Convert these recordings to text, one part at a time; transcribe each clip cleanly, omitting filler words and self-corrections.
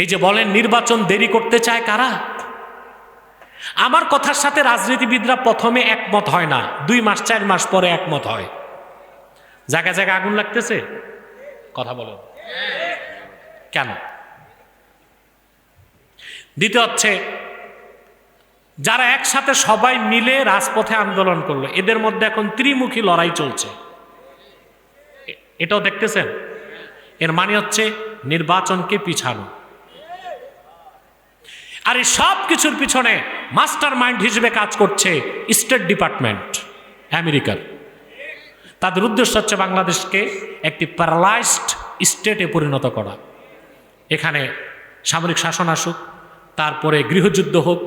এই যে বলেন নির্বাচন দেরি করতে চায় কারা? আমার কথার সাথে রাজনীতিবিদরা প্রথমে একমত হয় না, 2 মাস 4 মাস পরে একমত হয়। জায়গায় জায়গায় আগুন লাগতেছে, কথা বলো কেন? দ্বিতীয় হচ্ছে যারা একসাথে সবাই মিলে রাজপথে আন্দোলন করলো, এদের মধ্যে এখন ত্রিমুখী লড়াই চলছে, এটাও দেখতেছেন। এর মানে হচ্ছে নির্বাচনকে পিছানো। আর এই সব কিছুর পিছনে মাস্টার মাইন্ড হিসেবে কাজ করছে স্টেট ডিপার্টমেন্ট আমেরিকার। তাদের উদ্দেশ্য হচ্ছে বাংলাদেশকে একটি প্যারালাইজড স্টেটে পরিণত করা। এখানে সামরিক শাসন আসুক, তারপরে গৃহযুদ্ধ হোক,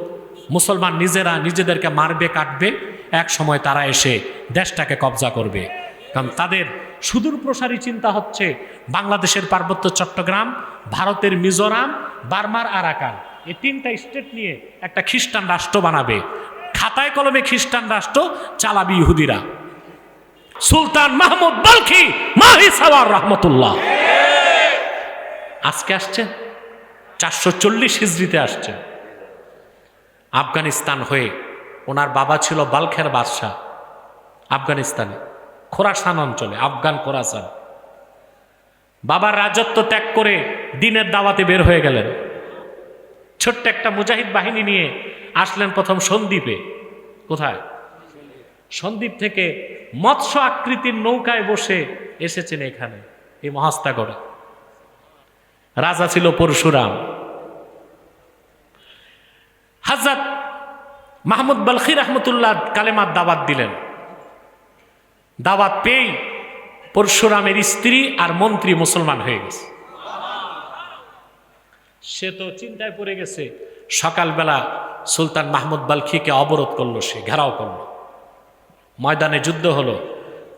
মুসলমান নিজেরা নিজেদেরকে মারবে কাটবে, এক সময় তারা এসে দেশটাকে কবজা করবে। কারণ তাদের সুদূর প্রসারী চিন্তা হচ্ছে বাংলাদেশের পার্বত্য চট্টগ্রাম, ভারতের মিজোরাম, বার্মার আরাকান, এই 3টা স্টেট নিয়ে একটা খ্রিস্টান রাষ্ট্র বানাবে। খাতায় কলমে খ্রিস্টান রাষ্ট্র চালাবি ইহুদিরা। সুলতান মাহমুদ বালখি মাহি সাওয়ার রহমতুল্লাহ আজকে আসছে 440 হিজরিতে আসছে আফগানিস্তান হয়ে। ওনার বাবা ছিল বালখের বাদশাহ আফগানিস্তানে, খোরাসান অঞ্চলে, আফগান খোরাসান। বাবার রাজত্ব ত্যাগ করে দিনের দাওয়াতে বের হয়ে গেলেন। ছোট্ট একটা মুজাহিদ বাহিনী নিয়ে আসলেন প্রথম সন্দ্বীপে। কোথায়? সন্দ্বীপ থেকে মৎস্য আকৃতির নৌকায় বসে এসেছেন এখানে, এই মহাস্তাগরে। রাজা ছিল পরশুরাম। হযরত মাহমুদ বালখি রহমতুল্লাহ কালেমার দাওয়াত দিলেন। দাওয়াত পেয়েই পরশুরামের স্ত্রী আর মন্ত্রী মুসলমান হয়ে গেছে। সে তো চিন্তায় পড়ে গেছে। সকালবেলা সুলতান মাহমুদ বালখিকে অবরোধ করলো, সে ঘেরাও করলো। ময়দানে যুদ্ধ হলো,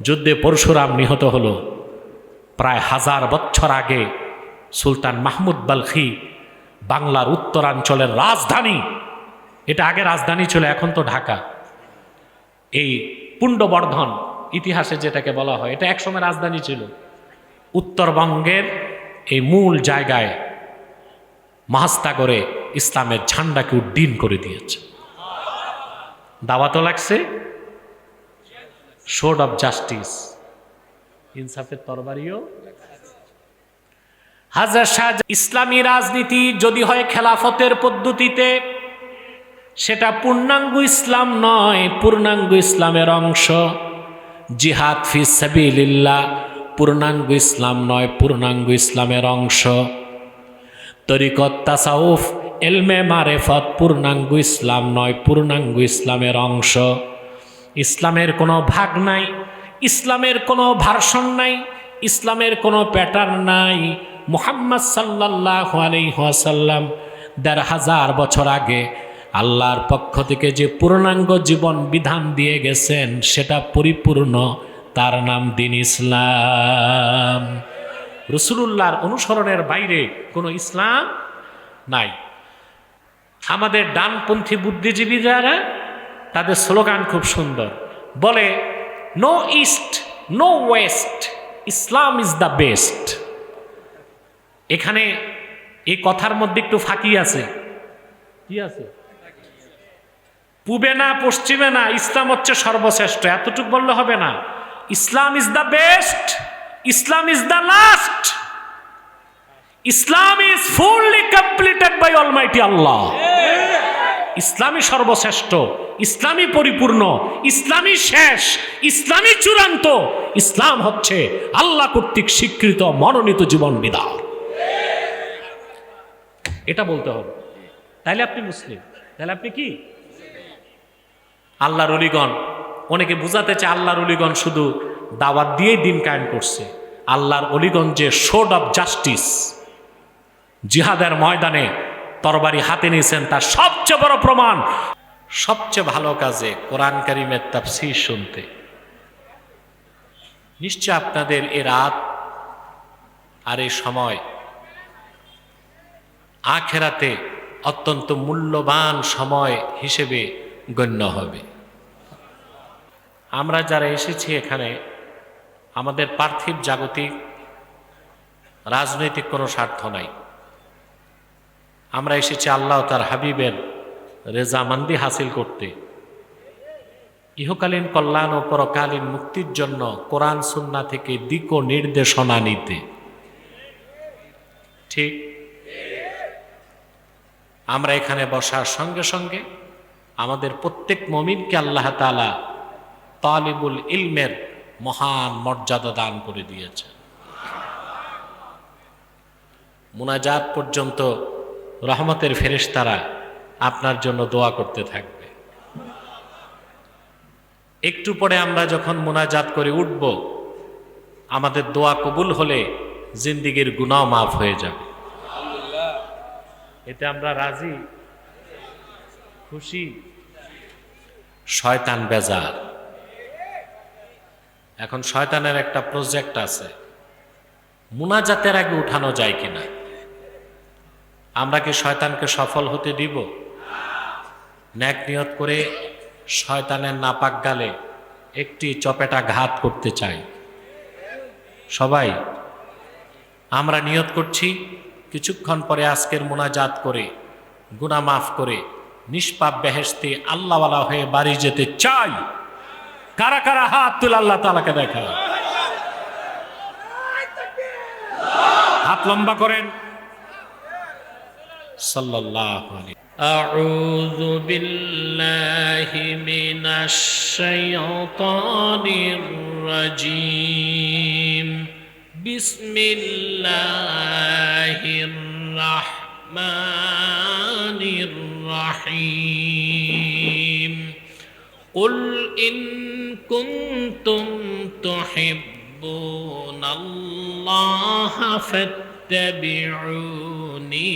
যুদ্ধে পরশুরাম নিহত হলো। প্রায় 1000 বছর আগে সুলতান মাহমুদ বালখি বাংলার উত্তরাঞ্চলের রাজধানী, এটা আগে রাজধানী ছিল, এখন তো ঢাকা, এই পুণ্ডবর্ধন ইতিহাসে যেটাকে বলা হয়, এটা একসময় রাজধানী ছিল। উত্তরবঙ্গের এই মূল জায়গায় মহাস্তাগরে ইসলামের ঝান্ডাকে উড্ডীন করে দিয়েছে। দাওয়াতও লাগছে, শোড অফ জাস্টিস, ইনসাফের তরবারিও। হাজার শাহ, ইসলামী রাজনীতি যদি হয় খেলাফতের পদ্ধতিতে, সেটা পূর্ণাঙ্গ ইসলাম নয়, পূর্ণাঙ্গ ইসলামের অংশ। জিহাদ ফি সাবিলিল্লাহ পূর্ণাঙ্গ ইসলাম নয়, পূর্ণাঙ্গ ইসলামের অংশ। তরিকত তাসাউফ ইলমে মারেফত পূর্ণাঙ্গ ইসলাম নয়, পূর্ণাঙ্গ ইসলামের অংশ। ইসলামের কোনো ভাগ নাই, ইসলামের কোনো ভার্সন নাই, ইসলামের কোনো প্যাটার্ন নাই। মুহাম্মদ সাল্লাল্লাহু আলাইহি ওয়াসাল্লাম 1500 বছর আগে আল্লাহর পক্ষ থেকে যে পূর্ণাঙ্গ জীবন বিধান দিয়ে গেছেন, সেটা পরিপূর্ণ, তার নাম দ্বীন ইসলাম। রাসূলুল্লাহর অনুসরণের বাইরে কোনো ইসলাম নাই। আমাদের ডানপন্থী বুদ্ধিজীবী যারা, তাদের স্লোগান খুব সুন্দর, বলে no east no west, Islam is the best. এখানে এই কথার মধ্যে একটু ফাঁকি আছে। কি আছে? পূবে না পশ্চিমে না, ইসলাম হচ্ছে সর্বশ্রেষ্ঠ, এতটুকু বললে হবে না। Islam is the best, Islam is the last, Islam is fully completed by almighty Allah. ইসলামই সর্বশ্রেষ্ঠ, ইসলামই পরিপূর্ণ, ইসলামই শেষ, ইসলামই চূড়ান্ত। ইসলাম হচ্ছে আল্লাহ কর্তৃক স্বীকৃত মনোনীত জীবন বিধান। এটা বলতে হবে, তাইলে আপনি মুসলিম। তাহলে আপনি কি? আল্লাহর ওলিগণ, অনেকে বুঝাতে চায় আল্লাহর ওলিগণ শুধু দাওয়াত দিয়েই দিন কায়েম করছে। আল্লাহর ওলিগণ যে শোড অফ জাস্টিস, জিহাদের ময়দানে তরবারি হাতে নিয়েছেন, তার সবচেয়ে বড় প্রমাণ সবচেয়ে ভালো কাজে কোরআন কারীমের তাফসীর শুনতে। নিশ্চয় আপনাদের এ রাত আর এই সময় আখিরাতে অত্যন্ত মূল্যবান সময় হিসেবে গণ্য হবে। আমরা যারা এসেছি এখানে, আমাদের পার্থিব জাগতিক রাজনৈতিক কোনো স্বার্থ নাই। আমরা এসেছি আল্লাহ তার হাবিবের রেজামন্দি হাসিল করতে, ইহকালীন কল্যাণ ও পরকালীন মুক্তির জন্য কোরআন সুন্নাহ থেকে দিক ও নির্দেশনা নিতে। ঠিক, আমরা এখানে বসার সঙ্গে সঙ্গে আমাদের প্রত্যেক মুমিনকে আল্লাহ তাআলা তালিবুল ইলমের মহান মর্যাদা দান করে দিয়েছে। মুনাজাত পর্যন্ত রহমতের ফেরেশতারা আপনার জন্য দোয়া করতে থাকবে। একটু পরে আমরা যখন মুনাজাত করে উঠব, আমাদের দোয়া কবুল হলে জিন্দিগির গুনাহ মাফ হয়ে যাবে। এতে আমরা রাজি, খুশি। শয়তান বেজার। এখন শয়তানের একটা প্রজেক্ট আছে, মুনাজাতের আগে উঠানো যায় কিনা। আমরা কি শয়তানকে সফল হতে দিব? নেক নিয়ত করে শয়তানের নাপাক গালে একটি চপেটা ঘাত করতে চাই সবাই। আমরা নিয়ত করছি কিছুক্ষণ পরে আজকের মুনাজাত করে গুনাহ মাফ করে নিষ্পাপ বেহেশতে আল্লাহওয়ালা হয়ে বাড়ি যেতে চাই। কারা কারা হাত তুলে আল্লাহ তাআলাকে দেখা, হাত লম্বা করেন। সাল্লাল্লাহু আলাইহি আউযু বিল্লাহি মিনাশ শাইতানির রাজীম। বিসমিল্লাহির রাহমানির রাহিম। কুল ইন কুনতুম তুহিব্বুনাল্লাহা ফাত্তাবিউনি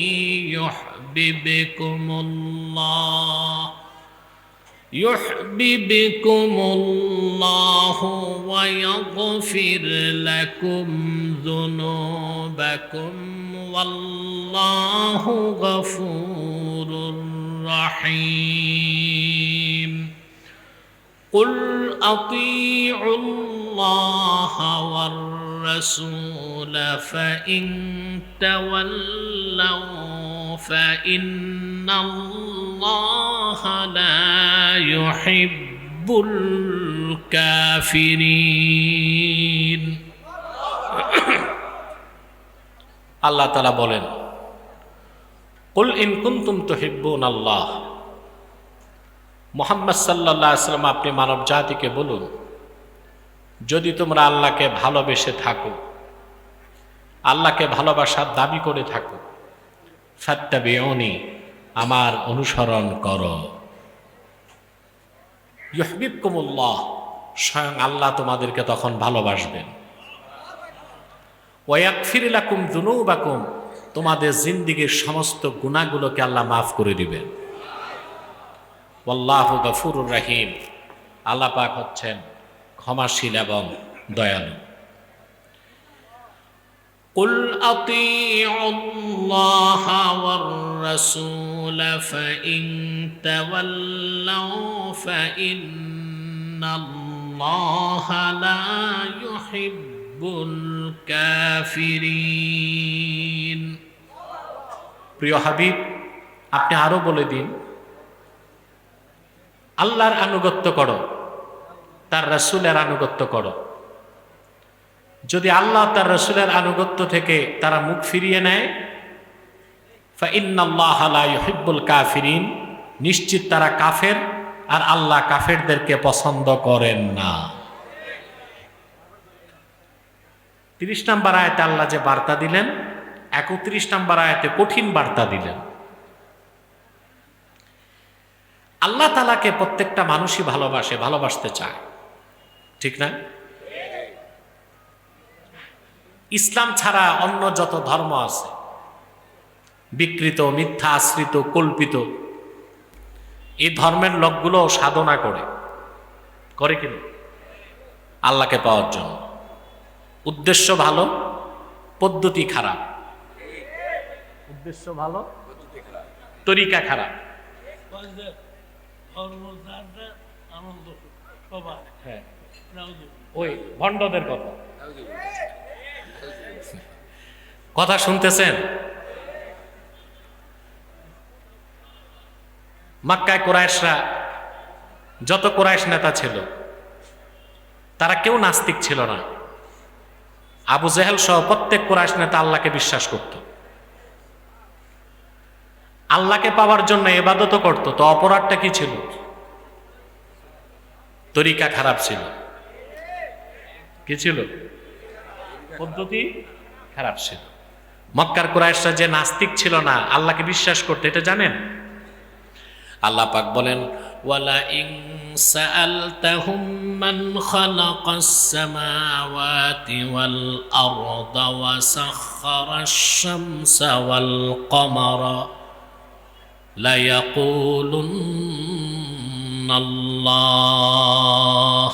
يحببكم الله ويغفر لكم ذنوبكم والله غفور رحيم قل أطيعوا الله والرسول فإن تولوا فإن الله لا يحب الكافرين। আল্লাহ তাআলা বলেন, কুল ইন কুনতুম তুহিব্বুনাল্লাহ। মুহাম্মদ সাল্লাল্লাহু আলাইহি ওয়াসাল্লাম, আপনি মানব জাতিকে বলুন, যদি তোমরা আল্লাহকে ভালোবেসে থাকো, আল্লাহকে ভালোবাসার দাবি করে থাকো, ফাত্তাবিউনি, আমার অনুসরণ করো। ইউহিব্বুকুমুল্লাহ, স্বয়ং আল্লাহ তোমাদেরকে তখন ভালোবাসবেন। ওয়া ইয়াগফির লাকুম যুনুবাকুম, তোমাদের জিন্দেগীর সমস্ত গুনাহগুলোকে আল্লাহ মাফ করে দিবেন। ওয়াল্লাহু গফুরুর রহিম, আল্লাহ পাক হচ্ছেন ক্ষমাশীল এবং দয়ালু। قل أطيعوا الله والرسول فإن تولوا فإن الله لا يحب الكافرين। প্রিয় হাবিব, আপনি আরো বলে দিন, আল্লাহর আনুগত্য করো, তার রাসূলের আনুগত্য করো। যদি আল্লাহ তার রাসূলের আনুগত্য থেকে তারা মুখ ফিরিয়ে নেয়, ফাইন্নাল্লাহা লা ইউহিব্বুল কাফিরিন, নিশ্চিত তারা কাফের, আর আল্লাহ কাফেরদেরকে পছন্দ করেন না। 30 নম্বর আয়াতে আল্লাহ যে বার্তা দিলেন, 31 নম্বর আয়াতে কঠিন বার্তা দিলেন। আল্লাহ তাআলাকে প্রত্যেকটা মানুষই ভালোবাসে, ভালোবাসতে চায়, ঠিক না? ইসলাম ছাড়া অন্য যত ধর্ম আছে, বিকৃত, মিথ্যা আশ্রিত, কল্পিত, এই ধর্মের লোকগুলো সাধনা করে কিনা আল্লাহকে পাওয়ার জন্য। উদ্দেশ্য ভালো, পদ্ধতি খারাপ। উদ্দেশ্য ভালো, তরিকা খারাপ। হ্যাঁ, ওই ভণ্ডদের কথা শুনতেছেন? মক্কায় কুরাইশরা, যত কুরাইশ নেতা ছিল তারা কেউ নাস্তিক ছিল না। আবু জেহেল সহ প্রত্যেক কুরাইশ নেতা আল্লাহকে বিশ্বাস করত, আল্লাহকে পাওয়ার জন্য ইবাদতও করত। তো অপরাধটা কি ছিল? তরিকা খারাপ ছিল। কি ছিল? পদ্ধতি খারাপ ছিল। মক্কার কুরাইশরা যে নাস্তিক ছিল না, আল্লাহকে বিশ্বাস করতে, এটা জানেন? আল্লাহ পাক বলেন, ওয়ালা ইন সাআলতাহুম মান খালাকাস সামাওয়াতি ওয়াল আরদা ওয়া সাখখারাশ শামসা ওয়াল কমারা লা ইয়াকুলুন্নাল্লাহ।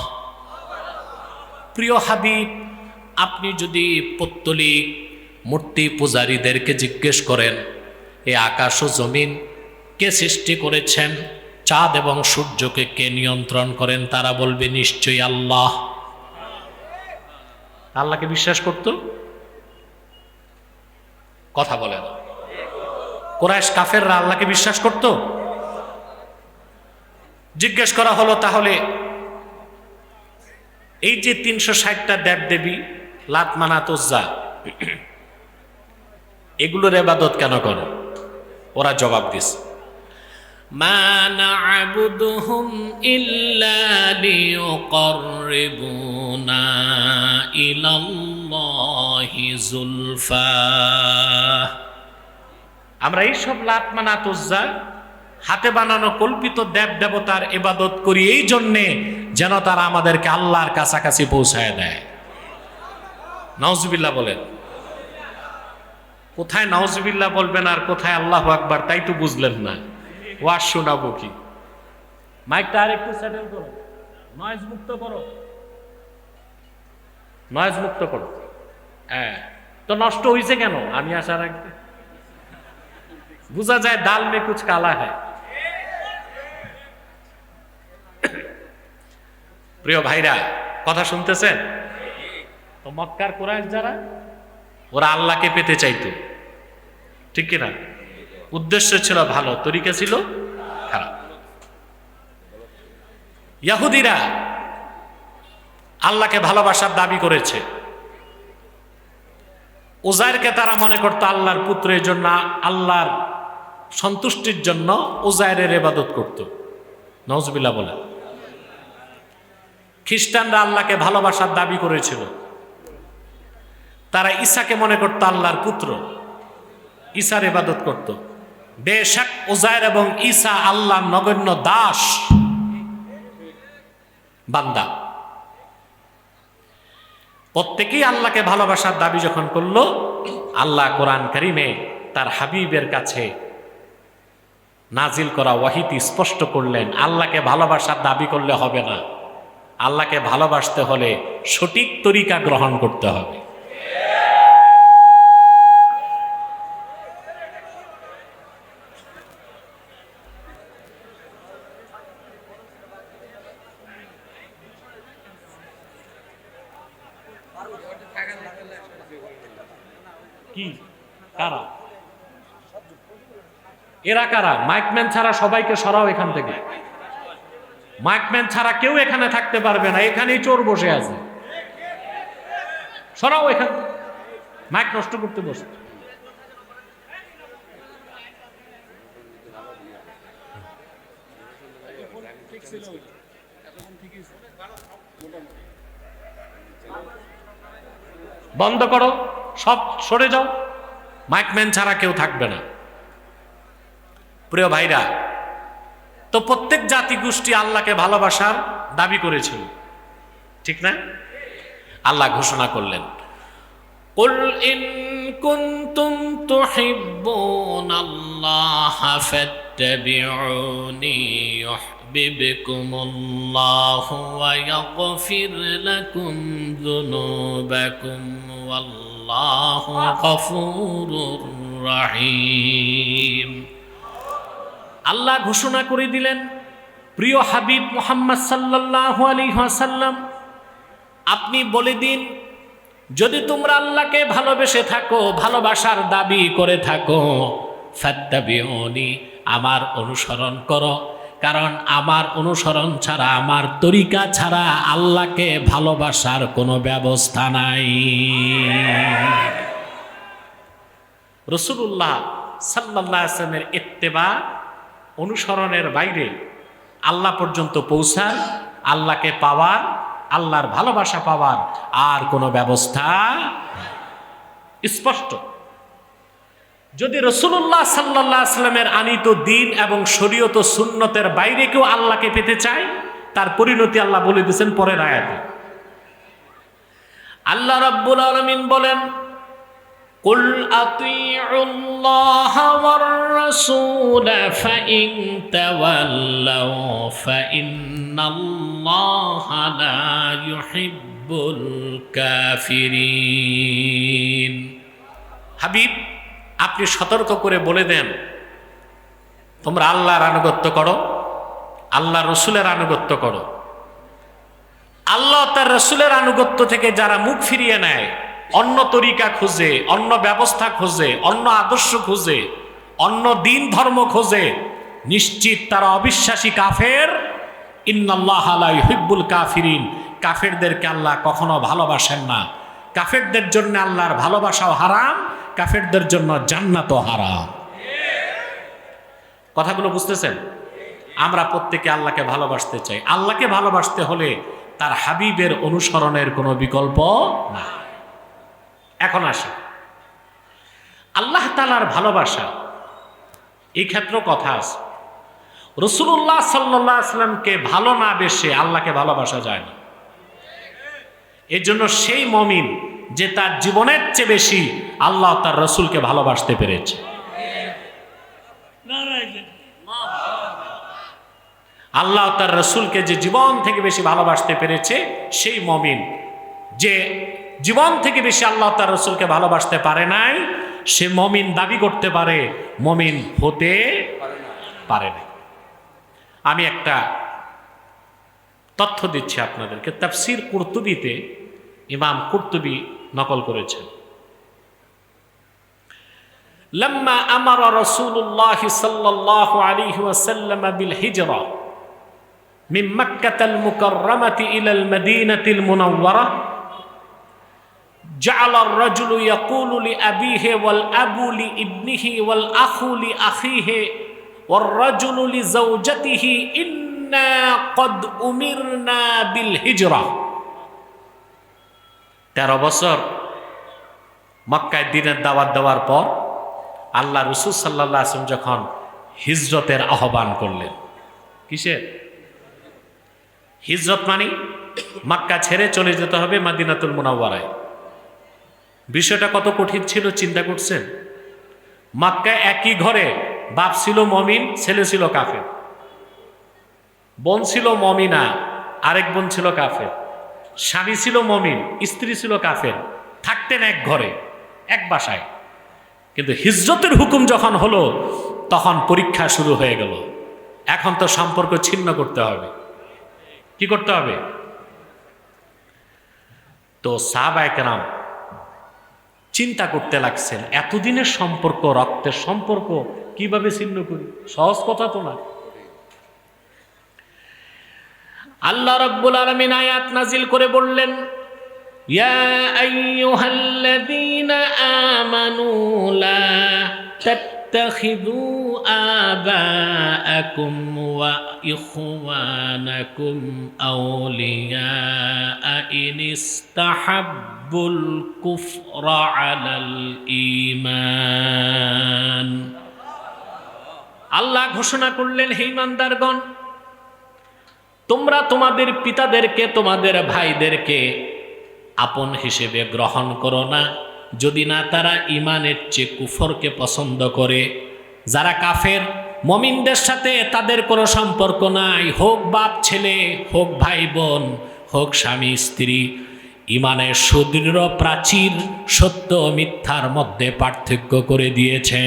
প্রিয় হাবিব, আপনি যদি পৌত্তলিক মূর্তি পূজারীদেরকে জিজ্ঞেস করেন এ আকাশ ও জমিন কে সৃষ্টি করেছেন, চাঁদ এবং সূর্যকে কে নিয়ন্ত্রণ করেন, তারা বলবে নিশ্চয়ই আল্লাহ। আল্লাহকে বিশ্বাস করত? কথা বলে না। কুরাইশ কাফেররা আল্লাহকে বিশ্বাস করত? জিজ্ঞেস করা হলো, তাহলে এই যে 360টা দেব দেবী লাত মানাত উজ্জা, এগুলোর ইবাদত কেন করো? ওরা জবাব দিছে, মা না'বুদুহুম ইল্লা লিয়ুকাররিবুনা ইলাল্লাহি যুলফা। আমরা এইসব লাত মানাত উজ্জা, হাতে বানানো কল্পিত দেব দেবতার ইবাদত করি এই জন্যে যেন তারা আমাদেরকে আল্লাহর কাছাকাছি পৌঁছায় দেয়। নাউজুবিল্লাহ বলেন। কোথায় নাউজুবিল্লাহ বলবেন আর কোথায় আল্লাহু আকবার, তাই তো বুঝলেন না। ওয়াজ শোনাবো কি? মাইকটা আর একটু সেটেল করো, নয়েজ মুক্ত করো, নয়েজ মুক্ত করো। হ্যাঁ, তো নষ্ট হয়েছে কেন? আমি আসার আগে বুঝা যায় ডাল মে কুছ কালা হ্যায়। প্রিয় ভাইরা, কথা শুনতেছেন তো? মক্কার কুরাইশ যারা, ওরা আল্লাহকে পেতে চাইতো, ঠিক কিনা? উদ্দেশ্য ছিল ভালো, তরিকা ছিল খারাপ। ইহুদিরা আল্লাহকে ভালোবাসার দাবি করেছে। উজাইরকে তারা মনে করতো আল্লাহর পুত্র, এই জন্য আল্লাহর সন্তুষ্টির জন্য উজাইরের ইবাদত করত। নাউজুবিল্লাহ বলে। খ্রিস্টানরা আল্লাহকে ভালোবাসার দাবি করেছিল, তারা ঈসাকে মনে করত আল্লাহর পুত্র, ঈসার ইবাদত করত। বেশক উজাইর এবং ঈসা আল্লাহর নগণ্য দাস, বান্দা। প্রত্যেকেই আল্লাহকে ভালোবাসার দাবি যখন করলো, আল্লাহ কোরআন কারিমে তার হাবিবের কাছে নাজিল করা ওয়াহিতে স্পষ্ট করলেন, আল্লাহকে ভালোবাসার দাবি করলে হবে না, আল্লাহকে ভালোবাসতে হলে সঠিক তরিকা গ্রহণ করতে হবে। কি কারা? এরা কারা? মাইকম্যান ছাড়া সবাইকে সরাও এখান থেকে। মাইকম্যান ছাড়া কেউ এখানে থাকতে পারবে না, এখানেই চোর বসে আছে। সরাও এখান, মাইক নষ্ট করতে বসে। বন্ধ করো, সব সরে যাও, মাইকম্যান ছাড়া কেউ থাকবে না। প্রিয় ভাইরা, তো প্রত্যেক জাতি গোষ্ঠী আল্লাহকে ভালোবাসার দাবি করেছিল, ঠিক না? আল্লাহ ঘোষণা করলেন, কুল ইন কুনতুম তুহিব্বুনাল্লাহা ফাত্তাবিউনি ইউহিব্বুকুমুল্লাহু ওয়া ইয়াগফির লাকুম যুনুবাকুম ওয়াল্লাহু গফুরুর রহিম। আল্লাহ ঘোষণা করে দিলেন, প্রিয় হাবিব মুহাম্মদ সাল্লাল্লাহু আলাইহি ওয়াসাল্লাম, আপনি বলে দিন, যদি তোমরা আল্লাহকে ভালোবেসে থাকো, ভালোবাসার দাবি করে থাকো, ফাত্তাবিউনি, আমার অনুসরণ করো, কারণ আমার অনুসরণ ছাড়া, আমার তরিকা ছাড়া আল্লাহকে ভালোবাসার কোনো ব্যবস্থা নাই। রাসূলুল্লাহ সাল্লাল্লাহু আলাইহি ওয়াসাল্লামের ইত্তেবা, অনুসরণের বাইরে আল্লাহ পর্যন্ত পৌঁছার, আল্লাহকে পাওয়ার, আল্লাহর ভালোবাসা পাওয়ার আর কোনো ব্যবস্থা স্পষ্ট। যদি রাসূলুল্লাহ সাল্লাল্লাহু আলাইহি ওয়াসাল্লামের আনিত দ্বীন এবং শরীয়ত ও সুন্নতের বাইরে কেউ আল্লাহকে পেতে চায়, তার পরিণতি আল্লাহ বলে দিয়েছেন পরের আয়াতে। আল্লাহ রাব্বুল আলামিন বলেন, কুল আতিউল্লাহ ওয়ার রাসূল ফাইন তাওয়াল্লাউ ফাইন্নাল্লাহা লা ইউহিব্বুল কাফিরিন। হাবিব, আপনি সতর্ক করে বলে দেন, তোমরা আল্লাহর আনুগত্য করো, আল্লাহ রসুলের আনুগত্য করো। আল্লাহ তার রসুলের আনুগত্য থেকে যারা মুখ ফিরিয়ে নেয়, অন্য তরিকা খুঁজে, অন্য ব্যবস্থা খুঁজে, অন্য আদর্শ খুঁজে, অন্য দিন ধর্ম খোঁজে, নিশ্চিত তারা অবিশ্বাসী কাফের। ইন্নাল্লাহা লা ইউহিব্বুল কাফিরিন। কাফেরদেরকে আল্লাহ কখনো ভালোবাসেন না। কাফেরদের জন্য আল্লাহর ভালোবাসাও হারাম, কাফেরদের জন্য জান্নাতও হারাম। কথাগুলো বুঝতেছেন? আমরা প্রত্যেকে আল্লাহকে ভালোবাসতে চাই। আল্লাহকে ভালোবাসতে হলে তার হাবিবের অনুসরণের কোনো বিকল্প না। এখন আসে আল্লাহ তাআলার ভালোবাসা, এই ক্ষেত্রে কথা আছে। রাসূলুল্লাহ সাল্লাল্লাহু আলাইহি ওয়াসাল্লামকে ভালো না বেশে আল্লাহকে ভালোবাসা যায় না। এই জন্য সেই মুমিন যে তার জীবনের চেয়ে বেশি আল্লাহ তার রসুলকে ভালোবাসতে পেরেছে, আল্লাহ তার রসুলকে যে জীবন থেকে বেশি ভালোবাসতে পেরেছে, সেই মুমিন যে জীবন থেকে বেশি আল্লাহ তার রসুলকে ভালোবাসতে পারে নাই, সে মুমিন দাবি করতে পারে মুমিন হতে পারে না। আমি একটা তথ্য দিচ্ছি আপনাদেরকে। তাফসীর কুরতুবীতে ইমাম কুরতুবী নকল করেছেন, লাম্মা আমারা রাসূলুল্লাহ সাল্লাল্লাহু আলাইহি ওয়াসাল্লাম বিল হিজরা মিন মক্কাতাল মুকাররামাতি ইলাল মদিনাতিল মুনাওয়ারা জাআলা আর-রাজুলু ইয়াকুলু লিআবিহি ওয়াল আবু লিইবনিহি ওয়াল আখু লিআখিহি ওয়ার রাজুলু লিজাওজাতিহি ইন্না ক্বাদ উমিরনা বিল হিজরা। 13 বছর মক্কায় দ্বীনের দাওয়াত দেওয়ার পর আল্লাহ রাসূল সাল্লাল্লাহু আলাইহি ওয়াসাল্লাম যখন হিজরতের আহ্বান করলেন। কিসের হিজরত? মানে মক্কা ছেড়ে চলে যেতে হবে মদিনাতুল মুনাওয়ারায়। বিষয়টা কত কঠিন ছিল চিন্তা করছেন? মক্কায় একই ঘরে বাপ ছিল মুমিন, ছেলে ছিল কাফের, বোন ছিল মুমিনা, আরেক বোন ছিল কাফের, স্বামী ছিল মুমিন, স্ত্রী ছিল কাফের, থাকতেন এক ঘরে এক বাসায়। কিন্তু হিজরতের হুকুম যখন হলো তখন পরীক্ষা শুরু হয়ে গেল। এখন তো সম্পর্ক ছিন্ন করতে হবে। কি করতে হবে? তো সাহাবায়ে কেরাম চিন্তা করতে লাগছেন, এতদিনের সম্পর্ক, রক্তের সম্পর্ক কিভাবে ছিন্ন করি? সহজ কথা তো না। আল্লাহ রাব্বুল আলামিন আয়াত নাজিল করে বললেন, ইয়া আইয়ুহাল্লাযীনা আমানু লা তাত্তাখিযু আবাআকুম ওয়া ইখওয়ানাকুম আউলিয়া ইন ইসতাহাব্বুল কুফরা আলাল ঈমান। আল্লাহ ঘোষণা করলেন, হে ঈমানদারগণ, তোমরা তোমাদের পিতাদেরকে, তোমাদের ভাইদেরকে আপন হিসেবে গ্রহণ করো না, যদি না তারা ঈমানের চেয়ে কুফরকে পছন্দ করে। যারা কাফের, মুমিনদের সাথে তাদের কোনো সম্পর্ক নাই, হোক বাপ ছেলে, হোক ভাই বোন, হোক স্বামী স্ত্রী। ঈমানের সুদৃঢ় প্রাচীর সত্য ও মিথ্যার মধ্যে পার্থক্য করে দিয়েছে।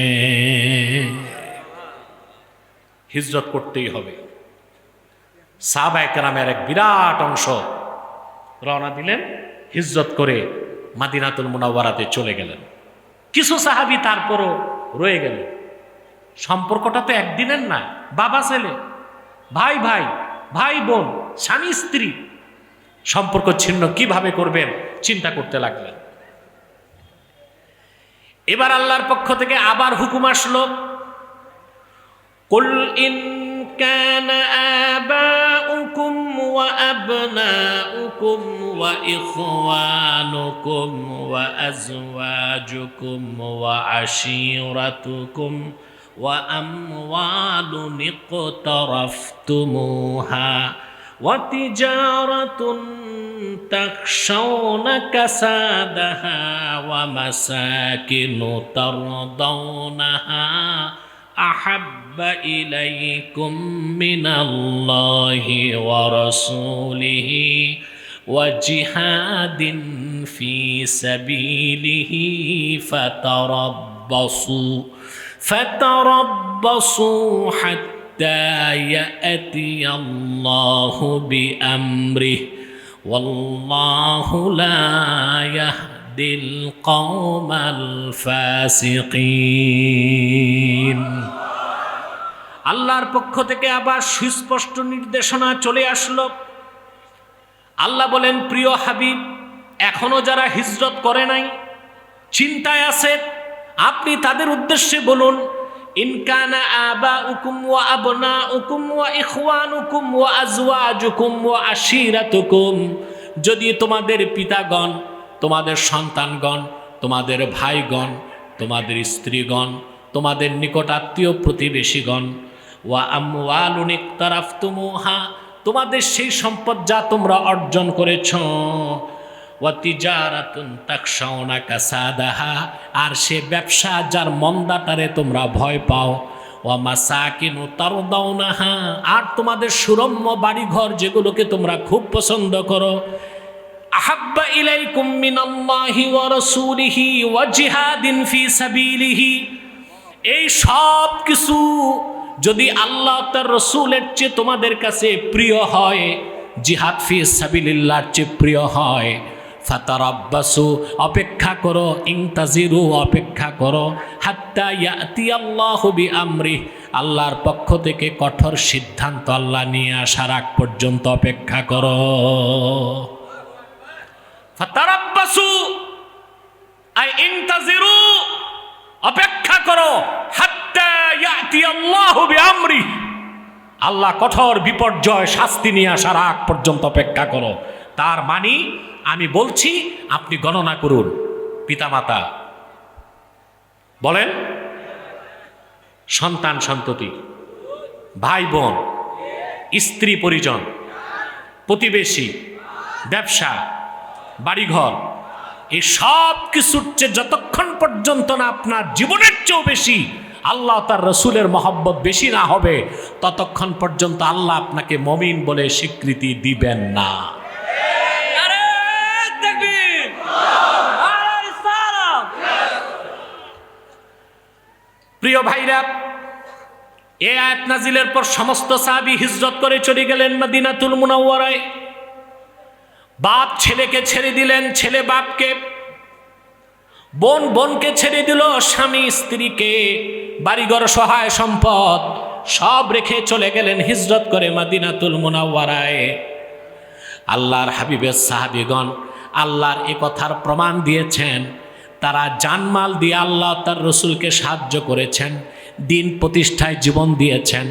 হিজরত করতেই হবে। সাহাবায়ে কেরামের এক বিরাট অংশ রওনা দিলেন, হিজরত করে মদিনাতুল মুনাওয়ারাতে চলে গেলেন। কিছু সাহাবী তারপরও রয়ে গেলেন। সম্পর্কটা তো একদিনের না, বাবা ছেলে, ভাই ভাই, ভাই বোন, স্বামী স্ত্রী, সম্পর্ক ছিন্ন কিভাবে করবেন চিন্তা করতে লাগলেন। এবার আল্লাহর পক্ষ থেকে আবার হুকুম আসলো, কুল ইন কানা আবাউকুম ওয়া আবনাউকুম ওয়া ইখওয়ানুকুম ওয়া আজওয়াজুকুম ওয়া আশীরাতুকুম ওয়া আমওয়ালুন ইকতারাফতুমুহা ওয়া তিজারাতুন তাখশাউনা কাসাদাহা ওয়া মাসাকিনু তারদাউনাহা আহাব্বা ইলাইকুম মিনাল্লাহি ওয়া রাসূলিহি ওয়া জিহাদিন ফি সাবিলিহি ফাতারাব্বাসু হাত্তা ইয়াতিয়াল্লাহু বিআমরিহি ওয়াল্লাহু লা ইয়াহদিল কওমাল ফাসিকিন। আল্লাহর পক্ষ থেকে আবার সুস্পষ্ট নির্দেশনা চলে আসলো। আল্লাহ বলেন, প্রিয় হাবিব, এখনো যারা হিজরত করে নাই, চিন্তায় আছে, আপনি তাদের উদ্দেশ্যে বলুন, ইন কানা আবাউকুম ওয়া আবনাউকুম ওয়া ইখওয়ানুকুম ওয়া আজওয়াজুকুম ওয়া আশীরাতুকুম, যদি তোমাদের পিতাগণ, তোমাদের সন্তানগণ, তোমাদের ভাইগণ, তোমাদের স্ত্রীগণ, তোমাদের নিকট আত্মীয় প্রতিবেশীগণ, ওয়া আমওয়ালুন ইকতারাফতুমুহা, তোমাদের সেই সম্পদ যা তোমরা অর্জন করেছ, ওয়া তিজারাতুন তাখশাউনা কাসাদাহা, আর সে ব্যবসা যার মন্দাটারে তোমরা ভয় পাও, ওয়া মাসাকিনু তারদাউনাহা, আর তোমাদের সুরম্য বাড়িঘর যেগুলোকে তোমরা খুব পছন্দ করো, আহাব্বা ইলাইকুম মিনাল্লাহি ওয়া রাসূলিহি ওয়া জিহাদিন ফি সাবিলিহি, এই সব কিছু যদি আল্লাহ তার রসুলের চেয়ে তোমাদের কাছে প্রিয় হয়, জিহাদ ফি সাবিলিল্লাহর চেয়ে প্রিয় হয়, ফাতারাব্বাসু, অপেক্ষা করো, ইনতাজিরু, অপেক্ষা করো, হাত্তা ইয়াতিয়াল্লাহু বিআমরিহি, আল্লাহর পক্ষ থেকে কঠোর সিদ্ধান্ত আল্লাহ নিয়ে আসার আগ পর্যন্ত অপেক্ষা করো। ফাতারাব্বাসু আই ইনতাজিরু, অপেক্ষা করো, হাত্তা ইয়াতিয়াল্লাহু বিআমরিহি, আল্লাহ কঠোর বিপর্যয় শাস্তি নিয়ে আসার আগ পর্যন্ত অপেক্ষা করো। তার মানে আমি বলছি, আপনি গণনা করুন, পিতামাতা বলেন, সন্তান সন্ততি, ভাই বোন, স্ত্রী পরিজন, প্রতিবেশী, ব্যবসা, বাড়িঘর, এই সব কিছুর চেয়ে যতক্ষণ পর্যন্ত না আপনার জীবনের চেয়েও বেশি আল্লাহ তার রসুলের মহব্বত বেশি না হবে, ততক্ষণ পর্যন্ত আল্লাহ আপনাকে মমিন বলে স্বীকৃতি দিবেন না। প্রিয় ভাইরা, এই আয়াত নাজিলের পর সমস্ত সাহাবী হিজরত করে চলে গেলেন মদিনাতুল মুনাওয়ারায়। বাপ ছেলেকে ছেড়ে দিলেন, ছেলে বাপকে, বোন বোনকে ছেড়ে দিল, স্বামী স্ত্রীকে, বাড়িঘর, সহায় সম্পদ সব রেখে চলে গেলেন হিজরত করে মদিনাতুল মুনাওয়ারায়। আল্লাহর হাবিবের সাহাবীগণ আল্লাহর এ কথার প্রমাণ দিয়েছেন, তারা জানমাল দিয়ে আল্লাহ তার রসুলকে সাহায্য করেছেন, দিন প্রতিষ্ঠায় জীবন দিয়েছেন,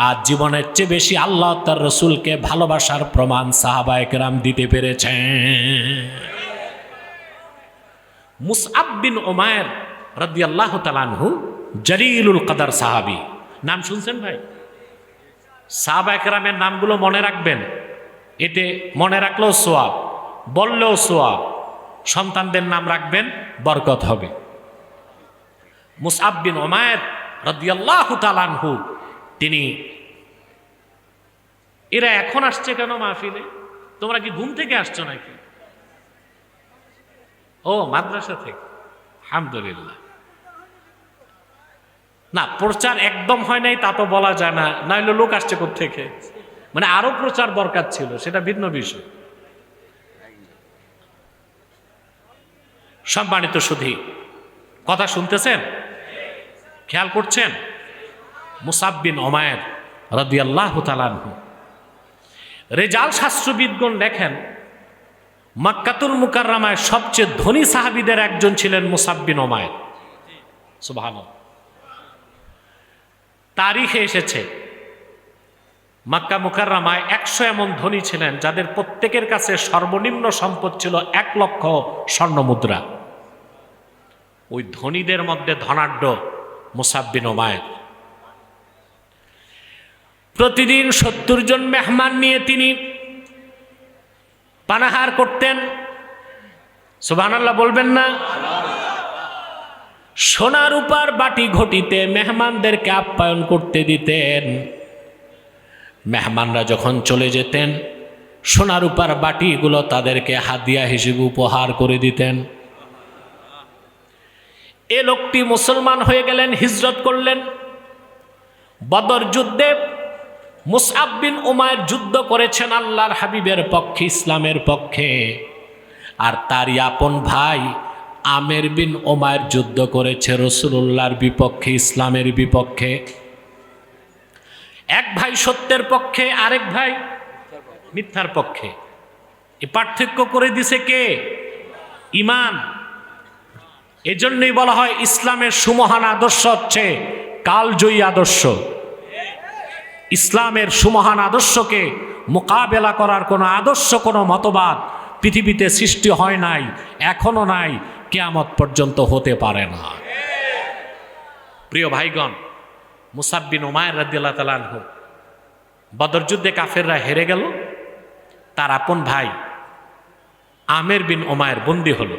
আর জীবনের চেয়ে বেশি আল্লাহ তার রসুলকে ভালোবাসার প্রমাণ সাহাবায়ে কেরাম দিতে পেরেছেন। মুসআব বিন উমাইর রাদিয়াল্লাহু তাআলা আনহু জলিলুল কদর সাহাবী, নাম শুনছেন ভাই? সাহাবায়ে কেরামের নামগুলো মনে রাখবেন, এতে মনে রাখলেও সোয়াব, বললেও সোয়াব। সন্তানদের নাম রাখবেন, বরকত হবে। মুসআব বিন উমাইর রাদিয়াল্লাহু তাআলা আনহু, তিনি, এরা এখন আসছে কেন মাহফিলে? তোমরা কি ঘুম থেকে আসছো নাকি? ও, মাদ্রাসা থেকে, আলহামদুলিল্লাহ। না, প্রচার একদম হয় নাই তা তো বলা যায় না, নাইলে লোক আসছে কোত্থেকে, মানে আরো প্রচার দরকার ছিল, সেটা ভিন্ন বিষয়। সম্মানিত সুধী, কথা শুনতেছেন, খেয়াল করছেন? মুসাব বিন উমাইর রাদিয়াল্লাহু তাআলা আনহু। রেজাল শাস্ত্রবিদগণ লেখেন মক্কাতুল মুকাররমায় সবচেয়ে ধনী সাহাবীদের একজন ছিলেন মুসাব বিন উমাইর। সুবহানাল্লাহ। তারিখে এসেছে মক্কা মুকাররমায় 100 এমন ধনী ছিলেন যাদের প্রত্যেকের কাছে সর্বনিম্ন সম্পদ ছিল 1 লক্ষ স্বর্ণ মুদ্রা। ওই ধনীদের মধ্যে ধনাঢ্য মুসাব বিন উমাইর। প্রতিদিন 70 জন মেহমান নিয়ে তিনি পানাহার করতেন। সুবহানাল্লাহ বলবেন না? সোনা রূপার বাটি ঘটিতে মেহমানদেরকে আপ্যায়ন করতে দিতেন। মেহমানরা যখন চলে যেতেন সোনা রূপার বাটিগুলো তাদেরকে হাদিয়া হিসেবে উপহার করে দিতেন। এ লোকটি মুসলমান হয়ে গেলেন, হিজরত করলেন। বদর যুদ্ধে মুসআব বিন উমাইর যুদ্ধ করেছেন আল্লাহর হাবিবের পক্ষে, ইসলামের পক্ষে। আর তারই আপন ভাই আমের বিন উমাইর যুদ্ধ করেছে রাসূলুল্লাহর বিপক্ষে, ইসলামের বিপক্ষে। এক ভাই সত্যের পক্ষে, আরেক ভাই মিথ্যার পক্ষে। এই পার্থক্য করে দিছে কে? ঈমান। এজন্যই বলা হয় ইসলামের সুমহান আদর্শ হচ্ছে কালজয়ী আদর্শ। ইসলামের সুমহান আদর্শকে মোকাবেলা করার কোনো আদর্শ, কোনো মতবাদ পৃথিবীতে সৃষ্টি হয় নাই, এখনো নাই, কিয়ামত পর্যন্ত হতে পারে না। প্রিয় ভাইগণ, মুসাব বিন উমাইর রাদিয়াল্লাহু তাআলা আনহু বদর যুদ্ধে কাফেররা হেরে গেল। তার আপন ভাই আমের বিন উমাইর বন্দী হলো।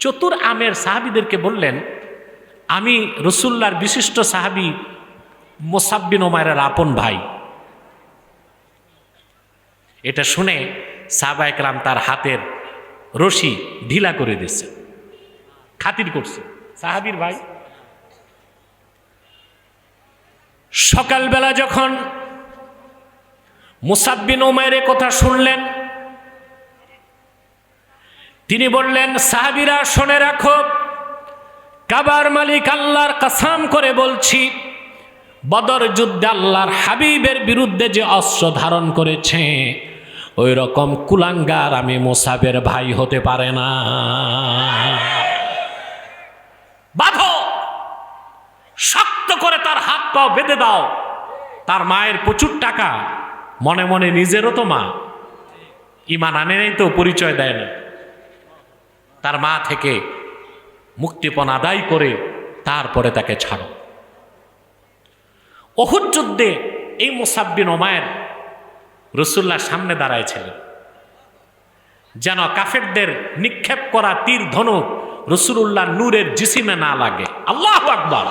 চতুর আমের সাহাবীদেরকে বললেন, আমি রাসূলুল্লাহর বিশিষ্ট সাহাবী মুসাব বিন উমাইরের আপন ভাই। এটা শুনে সাহাবায়ে কেরাম তার হাতের রশি ঢিলা করে দিয়েছে, খাতির করছে, সাহাবীর ভাই। সকালবেলা যখন মুসাব বিন উমাইরের কথা শুনলেন, তিনি বললেন, সাহাবীরা শুনে রাখো, কাবার মালিক আল্লাহর কসম করে বলছি, বদর যুদ্ধে আল্লাহর হাবিবের বিরুদ্ধে যে অস্ত্র ধারণ করেছে ওই রকম কুলাঙ্গার আমি মুসাবের ভাই হতে পারে না। বাঁধো, শক্ত করে তার হাত পাও বেঁধে দাও। তার মায়ের প্রচুর টাকা, মনে মনে নিজেরও তো মা, ঈমান আনে নাই তো, পরিচয় দেয় না। তার মা থেকে মুক্তিপণ আদায় করে তারপরে তাকে ছাড়ো। উহুদ যুদ্ধে এই মুসাব বিন উমাইর রাসূলুল্লাহর সামনে দাঁড়াইছিলেন, যেন কাফেরদের নিক্ষেপ করা তীর ধনুক রাসূলুল্লাহ নূরের জিসিমে না লাগে। আল্লাহু আকবার।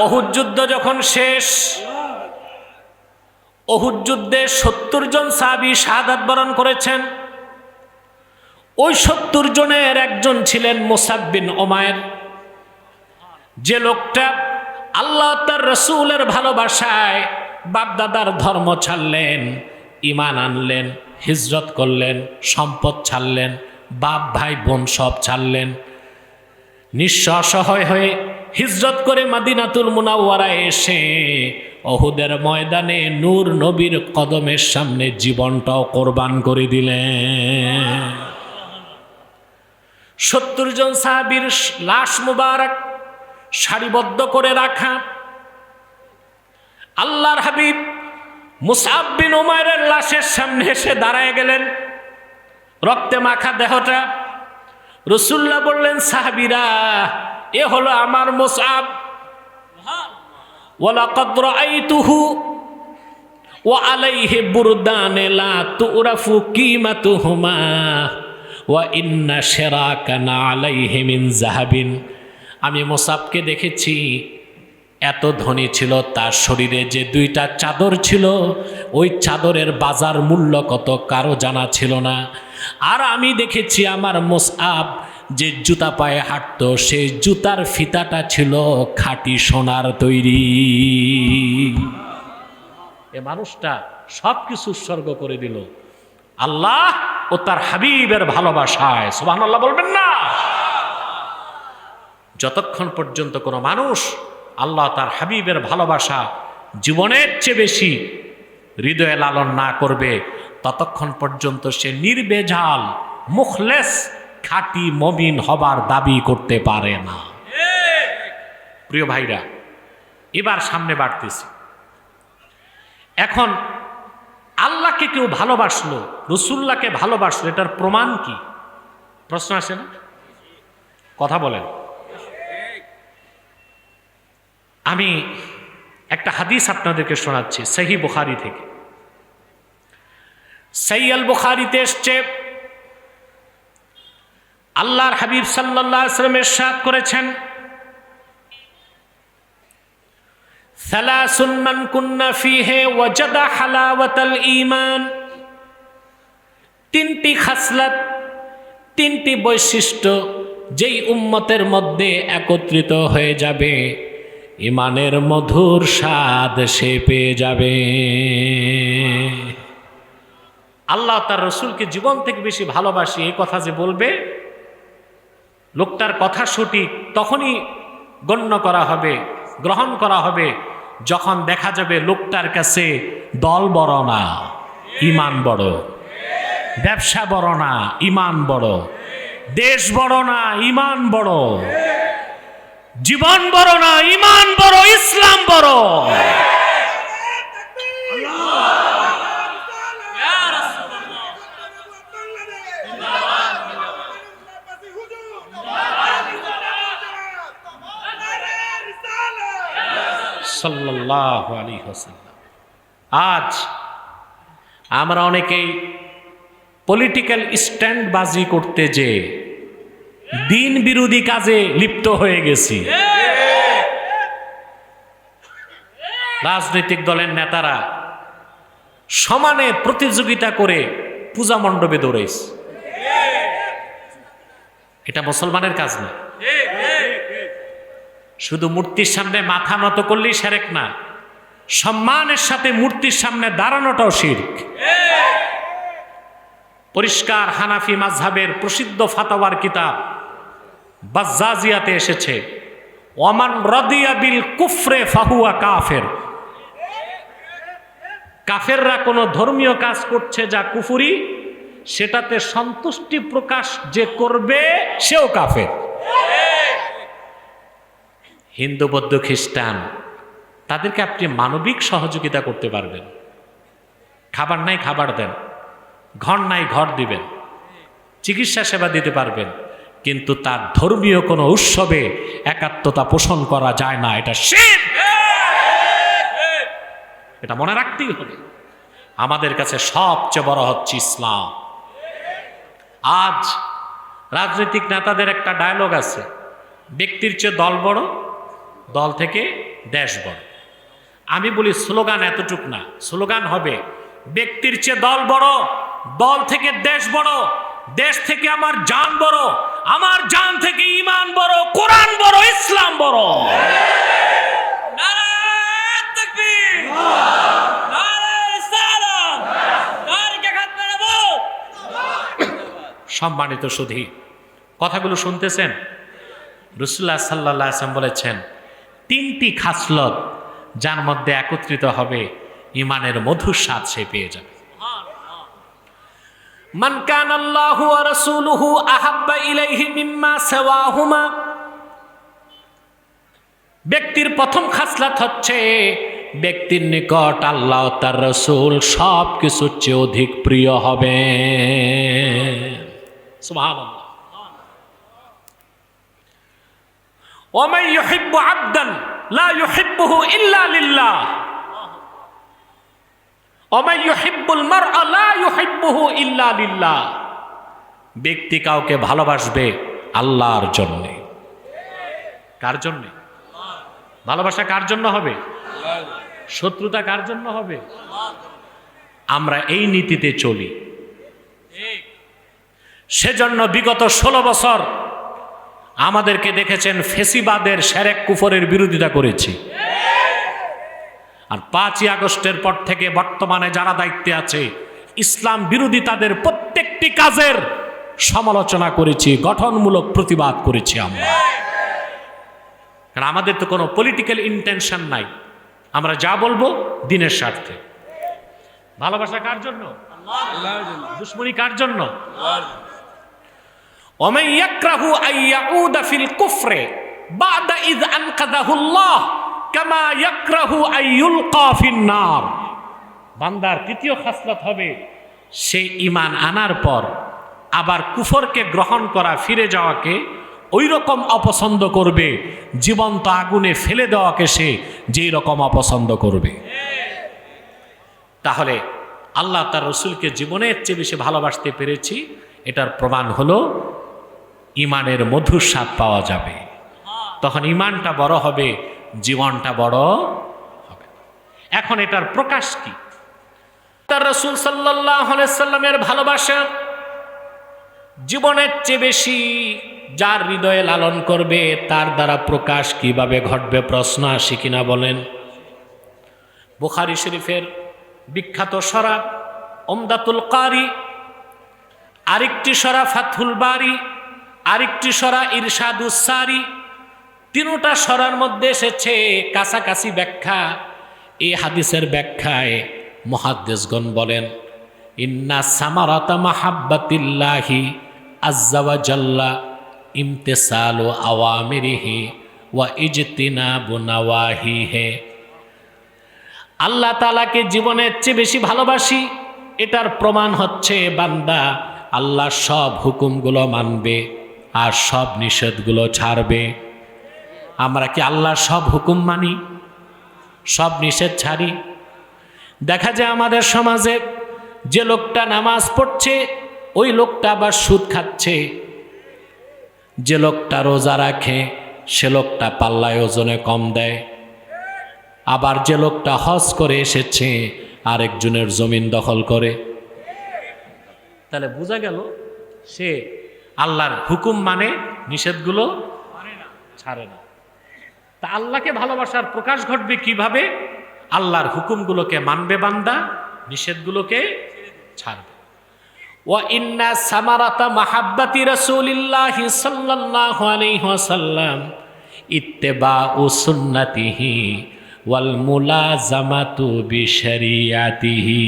উহুদ যুদ্ধ যখন শেষ, উহুদ যুদ্ধে 70 জন সাহাবী শাহাদাত বরণ করেছেন। ওই 70 জনের একজন ছিলেন মুসাব বিন উমাইর, যে লোকটা আল্লাহ তার রাসূলের ভালোবাসায় বাপদাদার ধর্ম ছাড়লেন, ঈমান আনলেন, হিজরত করলেন, সম্পদ ছাড়লেন, বাপ ভাই বোন সব ছাড়লেন, নিঃস্ব অসহায় হয়ে হিজরত করে মদিনাতুল মুনাওয়ারায় এসে উহুদের ময়দানে নূর নবীর কদমের সামনে জীবনটাও কোরবান করে দিলেন। 70 জন সাহাবীর লাশ মুবারক সারিবদ্ধ করে রাখা। আল্লাহর হাবিব মুসআব বিন উমাইরের লাশের সামনে এসে দাঁড়ায় গেলেন, রক্তে মাখা দেহটা। রাসূলুল্লাহ বললেন, সাহাবীরা, এ হলো আমার মুসআব। ওয়ালাকাদ রাআইতুহু ওয়া আলাইহি বুরদান লা তুরাফু কিমাতুহুমা ওয়া ইন্না শিরাকানা আলাইহি মিন যাহাবিন। আমি মুসাবকে দেখেছি, এত ধনী ছিল, তার শরীরে যে 2টা চাদর ছিল ওই চাদরের বাজার মূল্য কত কারো জানা ছিল না। আর আমি দেখেছি আমার মুসআব যে জুতা পায়ে হাঁটতো সেই জুতার ফিতাটা ছিল খাঁটি সোনার তৈরি। এ মানুষটা সব কিছু উৎসর্গ করে দিল আল্লাহ ও তার হাবিবের ভালোবাসায়। সুবহানাল্লাহ বলবেন না? যতক্ষণ পর্যন্ত কোনো মানুষ আল্লাহ তার হাবিবের ভালোবাসা জীবনের চেয়ে বেশি হৃদয়ে লালন না করবে, ততক্ষণ পর্যন্ত সে নির্বেজাল মুখলেস খাঁটি মুমিন হবার দাবি করতে পারে না। প্রিয় ভাইরা, এবার সামনে বাড়তেছি। এখন আল্লাহকে কেউ ভালোবাসলো, রসুল্লাহকে ভালোবাসলো, এটার প্রমাণ কি? প্রশ্ন আসে না? কথা বলেন। আমি একটা হাদিস আপনাদেরকে শোনাচ্ছি সহিহ বুখারী থেকে। সহিহ আল বুখারীতে এসছে, আল্লাহর হাবিব সাল্লাল্লাহু আলাইহি ওয়াসাল্লাম ইরশাদ করেছেন, সালাসুন মান কুন্না ফীহি ওয়াজাদা হালাওয়াতাল ঈমান। তিনটি খাসলাত, তিনটি বৈশিষ্ট্য যেই উম্মতের মধ্যে একত্রিত হয়ে যাবে, ঈমানের মধুর স্বাদ সে পেয়ে যাবে। আল্লাহ তার রসুলকে জীবন থেকে বেশি ভালোবাসি, এই কথা যে বলবে, লোকটার কথা সঠিক তখনই গণ্য করা হবে, গ্রহণ করা হবে, যখন দেখা যাবে লোকটার কাছে দল বড় না, ঈমান বড়, ব্যবসা বড় না, ঈমান বড়, দেশ বড় না, ঈমান বড়, জীবন বড় না, ঈমান বড়, ইসলাম বড়। সাল্লাল্লাহু আলাইহি ওয়াসাল্লাম। আজ আমরা অনেকেই পলিটিক্যাল স্ট্যান্ডবাজি করতে যে দিন বিরোধী কাজে লিপ্ত হয়ে গেছি। রাজনৈতিক দলের নেতারা সমানে প্রতিযোগিতা করে পূজা মণ্ডপে দৌড়াইছে। এটা মুসলমানের কাজ না। শুধু মূর্তির সামনে মাথা নত করলেই শিরক না, সম্মানের সাথে মূর্তির সামনে দাঁড়ানোটাও শিরক। পরিষ্কার হানাফি মাযহাবের প্রসিদ্ধ ফাতাওয়ার কিতাব বাজ্জাজিয়াতে এসেছে, ওয়ামান রাদিয়া বিল কুফরে ফাহুয়া কাফের। কাফেররা কোনো ধর্মীয় কাজ করছে যা কুফরি, সেটাতে সন্তুষ্টি প্রকাশ যে করবে সেও কাফের। হিন্দু, বৌদ্ধ, খ্রিস্টান, তাদেরকে আপনি মানবিক সহযোগিতা করতে পারবেন। খাবার নাই খাবার দেন, ঘর নাই ঘর দিবেন, চিকিৎসা সেবা দিতে পারবেন, কিন্তু তার ধর্মীয় কোনো উৎসবে একাত্মতা পোষণ করা যায় না। এটা শিরক। এটা মনে রাখতেই হবে। আমাদের কাছে সবচেয়ে বড় হচ্ছে ইসলাম। আজ রাজনৈতিক নেতাদের একটা ডায়লগ আছে, ব্যক্তির চেয়ে দল বড়, দল থেকে দেশ বড়। আমি বলি স্লোগান এতটুক না, স্লোগান হবে ব্যক্তির চেয়ে দল বড়, দল থেকে দেশ বড়, দেশ থেকে আমার জান বড়, আমার জান থেকে ঈমান বড়, কোরআন বড়, ইসলাম বড়। নারায়ে তাকবীর, নারায়ে রিসালাত, তারিকে খাতমে নবুওত। সম্মানিত সুধী, কথাগুলো শুনতেছেন? রাসূলুল্লাহ সাল্লাল্লাহু আলাইহি ওয়াসাল্লাম বলেছেন, তিনটি খাসলত যার মধ্যে একত্রিত হবে, ঈমানের মধুর স্বাদ সে পেয়ে যাবে। মান কানা আল্লাহু ওয়া রাসূলুহু আহাব্বা ইলাইহি মিম্মা সাওয়াহুমা। ব্যক্তির প্রথম খাসলত হচ্ছে, ব্যক্তির নিকট আল্লাহ তার রাসূল সব কিছুর চেয়ে অধিক প্রিয় হবে। সুবহানাল্লাহ। ওয়ামান ইউহিব্বু আবদান লা ইউহিব্বুহু ইল্লা লিল্লাহ, ওয়ামান ইউহিব্বুল মারআ লা ইউহিব্বুহু ইল্লা লিল্লাহ। ব্যক্তি কাউকে ভালোবাসবে আল্লাহর জন্য। কার জন্য? ভালোবাসা কার জন্য হবে? শত্রুতা কার জন্য হবে? আমরা এই নীতিতে চলি। সেজন্য বিগত 16 বছর আমাদেরকে দেখেছেন ফেসিবাদের, শিরক, কুফরের বিরোধিতা করেছি। আর 5ই আগস্টের পর থেকে বর্তমানে যারা দায়িত্বে আছে, ইসলাম বিরোধী তাদের প্রত্যেকটি কাজের সমালোচনা করেছি, গঠনমূলক প্রতিবাদ করেছি আমরা। কারণ আমাদের তো কোনো পলিটিক্যাল ইন্টেনশন নাই, আমরা যা বলবো দিনের স্বার্থে। ভালোবাসা কার জন্য? দুশ্মনী কার জন্য? ওয়ামান ইয়াকরাহু আইয়াউদা ফিল কুফরে বাদা ইয আনকাযাহুল্লাহ কামা ইয়াকরাহু আইয়ুলকা ফিন নার। বান্দার তৃতীয় খাসলত হবে সে ঈমান আনার পর আবার কুফরকে গ্রহণ করা, ফিরে যাওয়াকে ওই রকম অপছন্দ করবে জীবন্ত আগুনে ফেলে দেওয়াকে সে যেই রকম অপছন্দ করবে। তাহলে আল্লাহ তার রসুলকে জীবনের চেয়ে বেশি ভালোবাসতে পেরেছি, এটার প্রমাণ হলো ঈমানের মধুর স্বাদ পাওয়া যাবে। তখন ঈমানটা বড় হবে, জীবনটা বড় হবে। এখন এটার প্রকাশ কি? তার রসুল সাল্লাল্লাহু আলাইহি সাল্লামের ভালোবাসা জীবনের চেয়ে বেশি যার হৃদয়ে লালন করবে তার দ্বারা প্রকাশ কিভাবে ঘটবে? প্রশ্ন আসে কিনা বলেন? বুখারী শরীফের বিখ্যাত সরা উমদাতুল কারি, আরেকটি সরা ফাতহুল বারি, আরেকটি সরা ইরশাদুস সারি, তিনটা সরার মধ্যে এসেছে কাছাকাছি ব্যাখ্যা। এই হাদিসের ব্যাখ্যায় মুহাদ্দিসগণ বলেন, ইন্না সামারাতা মাহাব্বাতিল্লাহি আজ্জা ওয়া জাল্লা ইমতিসালু আওয়ামিরিহি ওয়া ইজতিনাবু নাওয়াহিহি। আল্লাহ তাআলাকে জীবনের চেয়ে বেশি ভালোবাসি, এটার প্রমাণ হচ্ছে বান্দা আল্লাহর সব হুকুমগুলো মানবে আর সব নিষেধগুলো ছাড়বে। আমরা কি আল্লাহর সব হুকুম মানি, সব নিষেধ ছাড়ি? দেখা যায় আমাদের সমাজে যে লোকটা নামাজ পড়ছে ওই লোকটা আবার সুদ খাচ্ছে, যে লোকটা রোজা রাখে সে লোকটা পাল্লায় ওজনে কম দেয়, আবার যে লোকটা হজ করে এসেছে আরেকজনের জমিন দখল করে। তাহলে বোঝা গেল সে আল্লাহর হুকুম মানে, নিষেধগুলো ছাড়ে না। তা আল্লাহকে ভালোবাসার প্রকাশ ঘটবে কিভাবে? আল্লাহর হুকুমগুলোকে মানবে বান্দা, নিষেধগুলোকে ছাড়বে। ওয়া ইন্না সামারাতা মাহাব্বাতি রাসূলিল্লাহি সাল্লাল্লাহু আলাইহি ওয়াসাল্লাম ইত্তিবাউ সুন্নাতিহি ওয়াল মুলাজামাতু বিশরিয়াতিহি।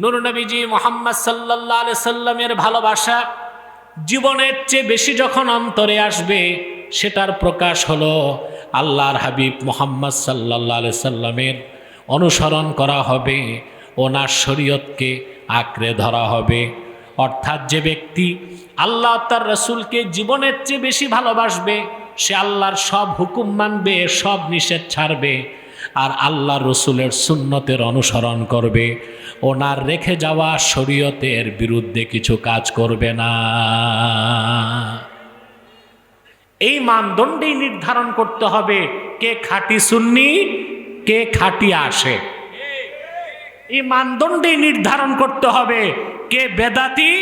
নূর নবীজি মুহাম্মদ সাল্লাল্লাহু আলাইহি সাল্লামের ভালোবাসা জীবনের চেয়ে বেশি যখন অন্তরে আসবে, সেটার প্রকাশ হলো আল্লাহর হাবিব মুহাম্মদ সাল্লাল্লাহু আলাইহি সাল্লামের অনুসরণ করা হবে, ওনার শরীয়তকে আঁকড়ে ধরা হবে। অর্থাৎ যে ব্যক্তি আল্লাহ তার রসুলকে জীবনের চেয়ে বেশি ভালোবাসবে সে আল্লাহর সব হুকুম মানবে, সব নিষেধ ছাড়বে, আর আল্লাহ রসুলের সুন্নতের অনুসরণ করবে, ওনার রেখে যাওয়া শরীয়তের বিরুদ্ধে কিছু কাজ করবে না। এই মানদণ্ডেই নির্ধারণ করতে হবে কে খাঁটি সুন্নি, কে খাঁটি আশিক। এই মানদণ্ডেই নির্ধারণ করতে হবে কে বেদাতি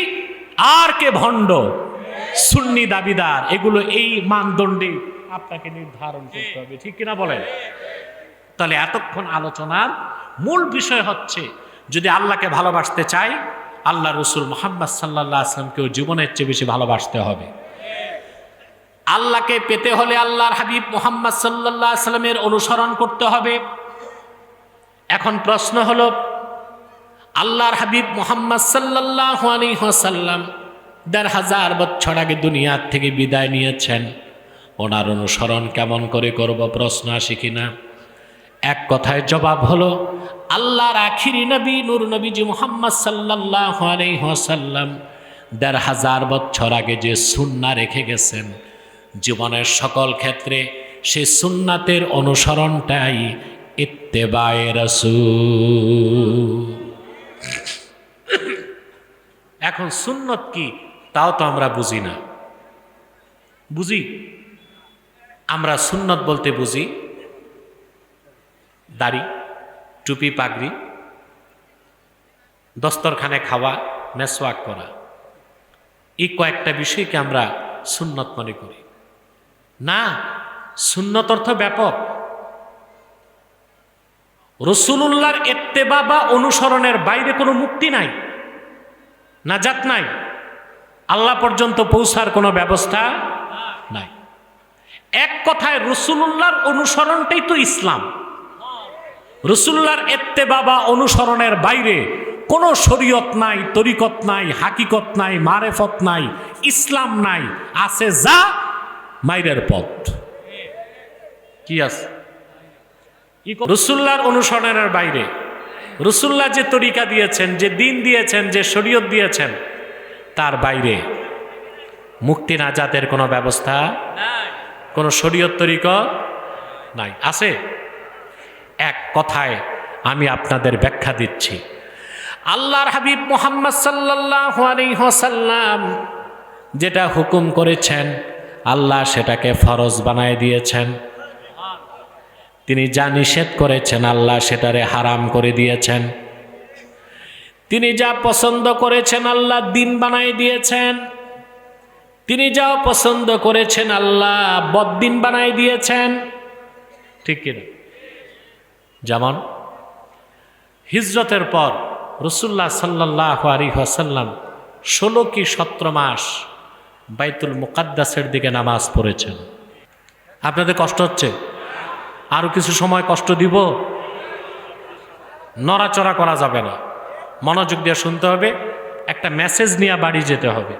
আর কে ভণ্ড, সুন্নি দাবিদার। এগুলো এই মানদণ্ডে আপনাকে নির্ধারণ করতে হবে, ঠিক কিনা বলেন? তাহলে এতক্ষণ আলোচনার মূল বিষয় হচ্ছে যদি আল্লাহকে ভালোবাসতে চাই, আল্লাহ রসুল মুহাম্মদ সাল্লাল্লাহু আলাইহি ওয়াসাল্লামকেও জীবনের চেয়ে বেশি ভালোবাসতে হবে। আল্লাহকে পেতে হলে আল্লাহর হাবিব মুহাম্মদ সাল্লাল্লাহু আলাইহি ওয়াসাল্লামের অনুসরণ করতে হবে। এখন প্রশ্ন হলো, আল্লাহর হাবিব মুহাম্মদ সাল্লাল্লাহু আলাইহি ওয়াসাল্লাম ১৫০০ বছর আগে দুনিয়ার থেকে বিদায় নিয়েছেন, ওনার অনুসরণ কেমন করে করব? প্রশ্ন আসে কিনা? এক কথায় জবাব হলো, আল্লাহর আখিরি নবী নূর নবীজি মুহাম্মদ সাল্লাল্লাহু আলাইহি ওয়াসাল্লাম ১৫০০ বছর আগে যে সুন্নাহ রেখে গেছেন, জীবনের সকল ক্ষেত্রে সেই সুন্নাতের অনুসরণটাই ইত্তেবায়ে রাসূল। এখন সুন্নত কি তাও তো আমরা বুঝি না। বুঝি আমরা সুন্নত বলতে বুঝি দাড়ি, টুপি, পাগড়ি, দস্তরখানে খাওয়া, মেসওয়াক করা, এই কয়েকটা বিষয়কে আমরা সুন্নত মনে করি। না, সুন্নত অর্থ ব্যাপক। রাসূলুল্লাহর ইত্তেবা বা অনুসরণের বাইরে কোনো মুক্তি নাই, নাজাত নাই, আল্লাহ পর্যন্ত পৌঁছার কোনো ব্যবস্থা নাই। এক কথায় রাসূলুল্লাহর অনুসরণটাই তো ইসলাম। রাসূলুল্লাহর ইত্তেবা বা অনুসরণের বাইরে কোনো শরীয়ত নাই, তরিকত নাই, হাকিকত নাই, মারেফত নাই, ইসলাম নাই। আছে যা মাইরের পথ। কি আছে? রাসূলুল্লাহর অনুসরণের বাইরে রাসূলুল্লাহ যে তরিকা দিয়েছেন, যে দিন দিয়েছেন, যে শরীয়ত দিয়েছেন, তার বাইরে মুক্তি নাজাতের কোনো ব্যবস্থা নাই, কোনো শরীয়ত তরিকা নাই। আছে? এক কথায় আমি আপনাদের ব্যাখ্যা দিচ্ছি। আল্লাহর হাবিব মুহাম্মদ সাল্লাল্লাহু আলাইহি ওয়াসাল্লাম যেটা হুকুম করেছেন, আল্লাহ সেটাকে ফরজ বানায় দিয়েছেন। তিনি যা নিষেধ করেছেন, আল্লাহ সেটারে হারাম করে দিয়েছেন। তিনি যা পছন্দ করেছেন, আল্লাহ দিন বানায় দিয়েছেন। তিনি যা পছন্দ করেছেন, আল্লাহ বদ্দিন বানায় দিয়েছেন। ঠিক কিনা? যেমন হিজরতের পর রাসূলুল্লাহ সাল্লাল্লাহু আলাইহি ওয়াসাল্লাম 16 কি 17 মাস বাইতুল মুকাদ্দাসের দিকে নামাজ পড়েছেন। আপনাদের কষ্ট হচ্ছে? আরো কিছু সময় কষ্ট দিব? নড়াচড়া করা যাবে না, মনোযোগ দিয়ে শুনতে হবে, একটা মেসেজ নিয়ে বাড়ি যেতে হবে,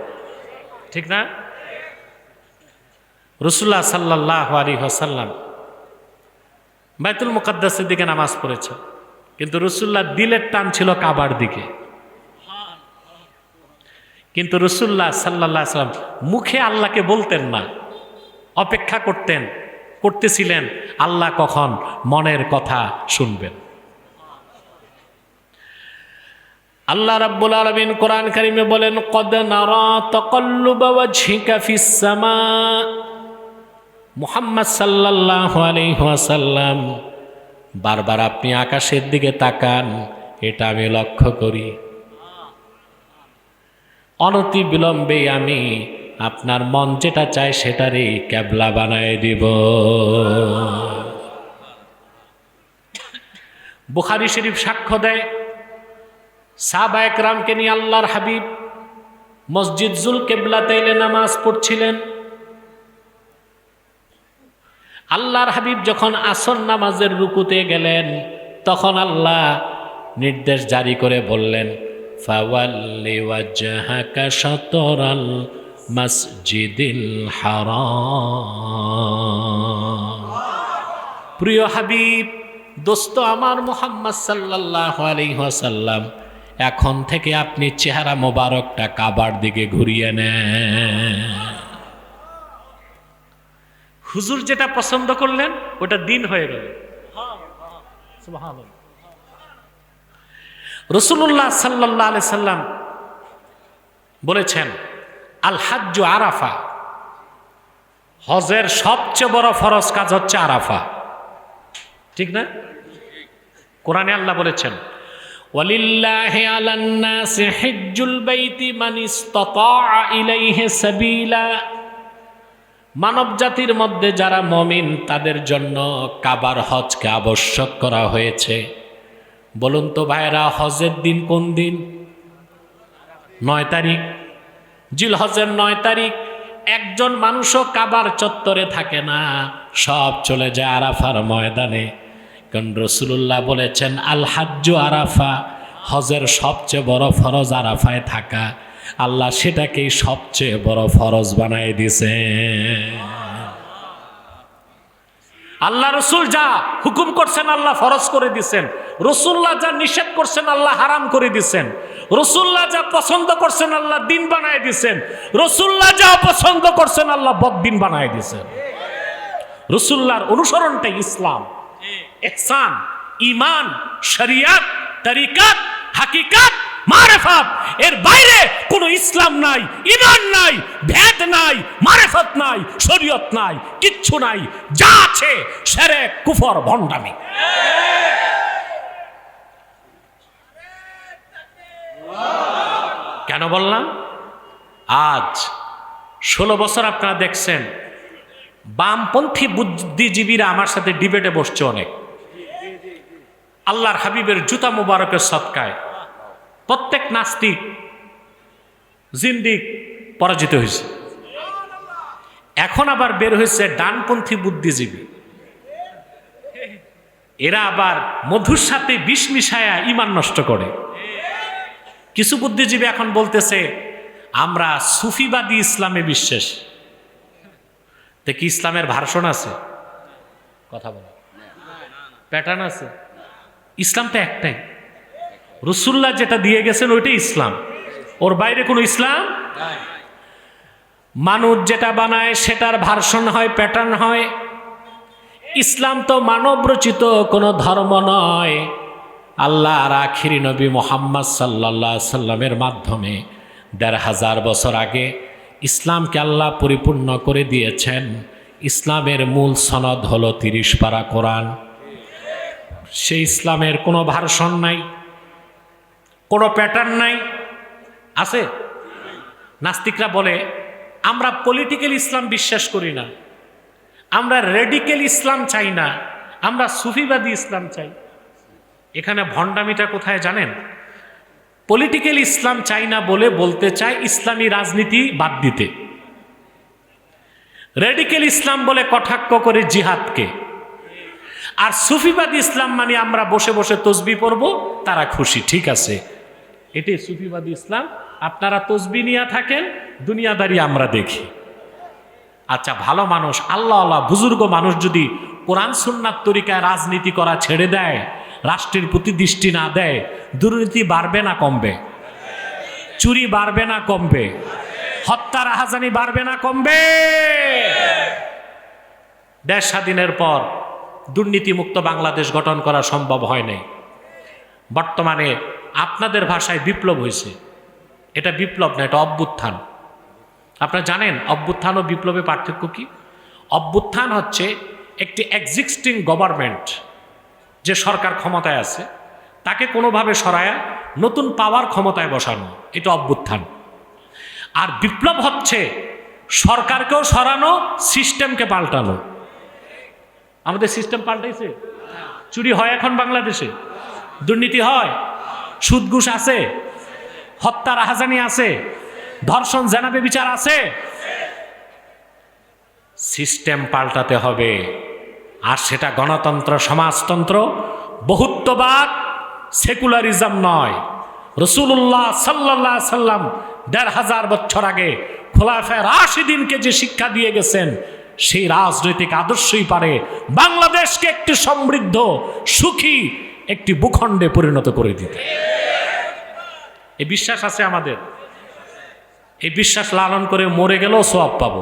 ঠিক না? রাসূলুল্লাহ সাল্লাল্লাহু আলাইহি ওয়াসাল্লাম বাইতুল মুকাদ্দাসের দিকে নামাজ পড়েছে, কিন্তু রাসূলুল্লাহ দিলের টান ছিল কাবার দিকে। কিন্তু রাসূলুল্লাহ সাল্লাল্লাহু আলাইহি ওয়াসাল্লাম মুখে আল্লাহকে বলতেন না, অপেক্ষা করতেছিলেন আল্লাহ কখন মনের কথা শুনবেন। আল্লাহ রাব্বুল আলামিন কোরআন কারীমে বলেন, কদ নারা তাকাল্লুবা ওয়াজহিকা ফিস সামা। মুহাম্মদ সাল্লাল্লাহু আলাইহি ওয়াসাল্লাম, বারবার আপনি আকাশের দিকে তাকান, এটা আমি লক্ষ্য করি। অনতি বিলম্বে আমি আপনার মন যেটা চায় সেটারই কেবলা বানায় দিব। বুখারী শরীফ সাক্ষ্য দেয়, সাহাবায়ে কেরামকে নিয়ে আল্লাহর হাবিব মসজিদ জুল কেবলাতাইনে নামাজ পড়ছিলেন। আল্লাহর হাবিব যখন আসর নামাজের রুকুতে গেলেন, তখন আল্লাহ নির্দেশ জারি করে বললেন, ফাওয়াল্লি ওয়াজহাকা শাতরাল মসজিদিল হারাম। প্রিয় হাবিব, দোস্ত আমার মুহাম্মদ সাল্লাল্লাহু আলাইহি ওয়াসাল্লাম, এখন থেকে আপনি চেহারা মোবারকটা কাবার দিকে ঘুরিয়ে নেন। হুজুর যেটা পছন্দ করলেন ওটা দিন হয়ে গেল। সুবহানাল্লাহ। রাসূলুল্লাহ সাল্লাল্লাহু আলাইহি সাল্লাম বলেছেন, আল হাজ্জু আরাফা, হজের সবচেয়ে বড় ফরজ কাজ হচ্ছে আরাফা, ঠিক না? কোরআনে আল্লাহ বলেছেন, ওয়ালিল্লাহি আলান নাসি হিজ্জুল বাইতি মান ইসতাতাআ ইলাইহি সাবিলা। মানব জাতির মধ্যে যারা মুমিন তাদের জন্য কাবার হজকে আবশ্যক করা হয়েছে। বলুন তো ভাইরা, হজের দিন কোন দিন? 9 তারিখ, জিলহজের 9 তারিখ। একজন মানুষও কাবার চত্বরে থাকে না, সব চলে যায় আরাফার ময়দানে। কারণ রাসূলুল্লাহ বলেছেন, আল হাজ্জু আরাফা, হজের সবচেয়ে বড় ফরজ আরাফায় থাকা। আল্লাহ সেটাকেই সবচেয়ে বড় ফরজ বানায় দিছে। আল্লাহ রসুল যা হুকুম করছেন আল্লাহ ফরজ করে দিছেন, রাসূলুল্লাহ যা নিষেধ করছেন আল্লাহ হারাম করে দিছেন, রাসূলুল্লাহ যা পছন্দ করছেন আল্লাহ দিন বানায় দিছেন, রাসূলুল্লাহ যা পছন্দ করছেন আল্লাহ বদ্দিন বানায় দিছেন। রাসূলুল্লাহর অনুসরণটাই ইসলাম। ইহসান, ঈমান, শরিয়ত, তরিকত, হাকিকত, মারিফত, এর বাইরে কোনো ইসলাম নাই, ঈমান নাই, ভেদ নাই, মারিফত নাই, শরীয়ত নাই, কিচ্ছু নাই। যা আছে শিরক, কুফর, ভণ্ডামি। কেন বললাম? আজ 16 বছর আপনারা দেখছেন বামপন্থী বুদ্ধিজীবীরা আমার সাথে ডিবেটে বসছে অনেক। আল্লাহর হাবিবের জুতা মুবারকের সদকায় প্রত্যেক নাস্তিক জিন্দিক পরাজিত হয়েছে। এখন আবার বের হয়েছে ডানপন্থী বুদ্ধিজীবী, এরা আবার মধুর সাথে বিষ মিশায়া ঈমান নষ্ট করে। কিছু বুদ্ধিজীবী এখন বলতেছে আমরা সুফিবাদী ইসলামে বিশ্বাস। তো কি ইসলামের ভার্সন আছে? কথা বলো, প্যাটার্ন আছে? ইসলাম তো একটাই, রাসূলুল্লাহ যেটা দিয়ে গেছেন ওইটাই ইসলাম, ওর বাইরে কোনো ইসলাম। মানুষ যেটা বানায় সেটার ভার্সন হয়, প্যাটার্ন হয়। ইসলাম তো মানব রচিত কোনো ধর্ম নয়। আল্লাহর আখিরি নবী মুহাম্মদ সাল্লাল্লাহু আলাইহি সাল্লামের মাধ্যমে ১৫০০ বছর আগে ইসলামকে আল্লাহ পরিপূর্ণ করে দিয়েছেন। ইসলামের মূল সনদ হলো ৩০ পারা কোরআন। সেই ইসলামের কোনো ভার্সন নাই, কোনো প্যাটার্ন নাই। আছে? নাস্তিকরা বলে আমরা পলিটিক্যাল ইসলাম বিশ্বাস করি না, আমরা রেডিক্যাল ইসলাম চাই না, আমরা সুফিবাদী ইসলাম চাই। এখানে ভণ্ডামিটা কোথায় জানেন? পলিটিক্যাল ইসলাম চাই না বলে বলতে চায় ইসলামী রাজনীতি বাদ দিতে। রেডিক্যাল ইসলাম বলে কটাক্ষ করে জিহাদকে। আর সুফিবাদী ইসলাম মানে আমরা বসে বসে তসবিহ পড়ব, তারা খুশি, ঠিক আছে, এটাই সুফিবাদী ইসলাম। আপনারা তসবিহ নিয়ে থাকেন, দুনিয়াদারি আমরা দেখি। আচ্ছা, ভালো মানুষ, আল্লাহ আল্লাহ বুজুর্গ মানুষ যদি কোরআন সুন্নাত তরিকায় রাজনীতি করা ছেড়ে দেয়, রাষ্ট্রের প্রতি দৃষ্টি না দেয়, দুর্নীতি বাড়বে না কমবে? চুরি বাড়বে না কমবে? হত্যা রাহাজানি বাড়বে না কমবে? দেশ স্বাধীনের পর দুর্নীতিমুক্ত বাংলাদেশ গঠন করা সম্ভব হয় নাই। বর্তমানে আপনাদের ভাষায় বিপ্লব হয়েছে। এটা বিপ্লব না, এটা অভ্যুত্থান। আপনারা জানেন অভ্যুত্থান ও বিপ্লবে পার্থক্য কি? অভ্যুত্থান হচ্ছে একটি এক্সিস্টিং গভর্নমেন্ট, যে সরকার ক্ষমতায় আছে তাকে কোনোভাবে সরায়া নতুন পাওয়ার ক্ষমতায় বসানো, এটা অভ্যুত্থান। আর বিপ্লব হচ্ছে সরকারকেও সরানো, সিস্টেমকে পাল্টানো। আমাদের সিস্টেম পাল্টাইছে। চুরি হয় এখন বাংলাদেশে, দুর্নীতি হয়, সুদ ঘুষ আছে, হত্যা রাহাজানি আছে, ধর্ষণ জেনা ব্যভিচার আছে। সিস্টেম পাল্টাতে হবে। আর সেটা গণতন্ত্র, সমাজতন্ত্র, বহুত্ববাদ, সেকুলারিজম নয়। রাসূলুল্লাহ সাল্লাল্লাহু আলাইহি সাল্লাম ১৫০০ বছর আগে খোলাফায়ে রাশিদিনকে যে শিক্ষা দিয়ে গেছেন, সেই রাজনৈতিক আদর্শই পারে বাংলাদেশকে একটি সমৃদ্ধ, সুখী একটি ভূখণ্ডে পরিণত করে দিতে। এই বিশ্বাস আছে আমাদের। এই বিশ্বাস লালন করে মরে গেলেও সওয়াব পাবো।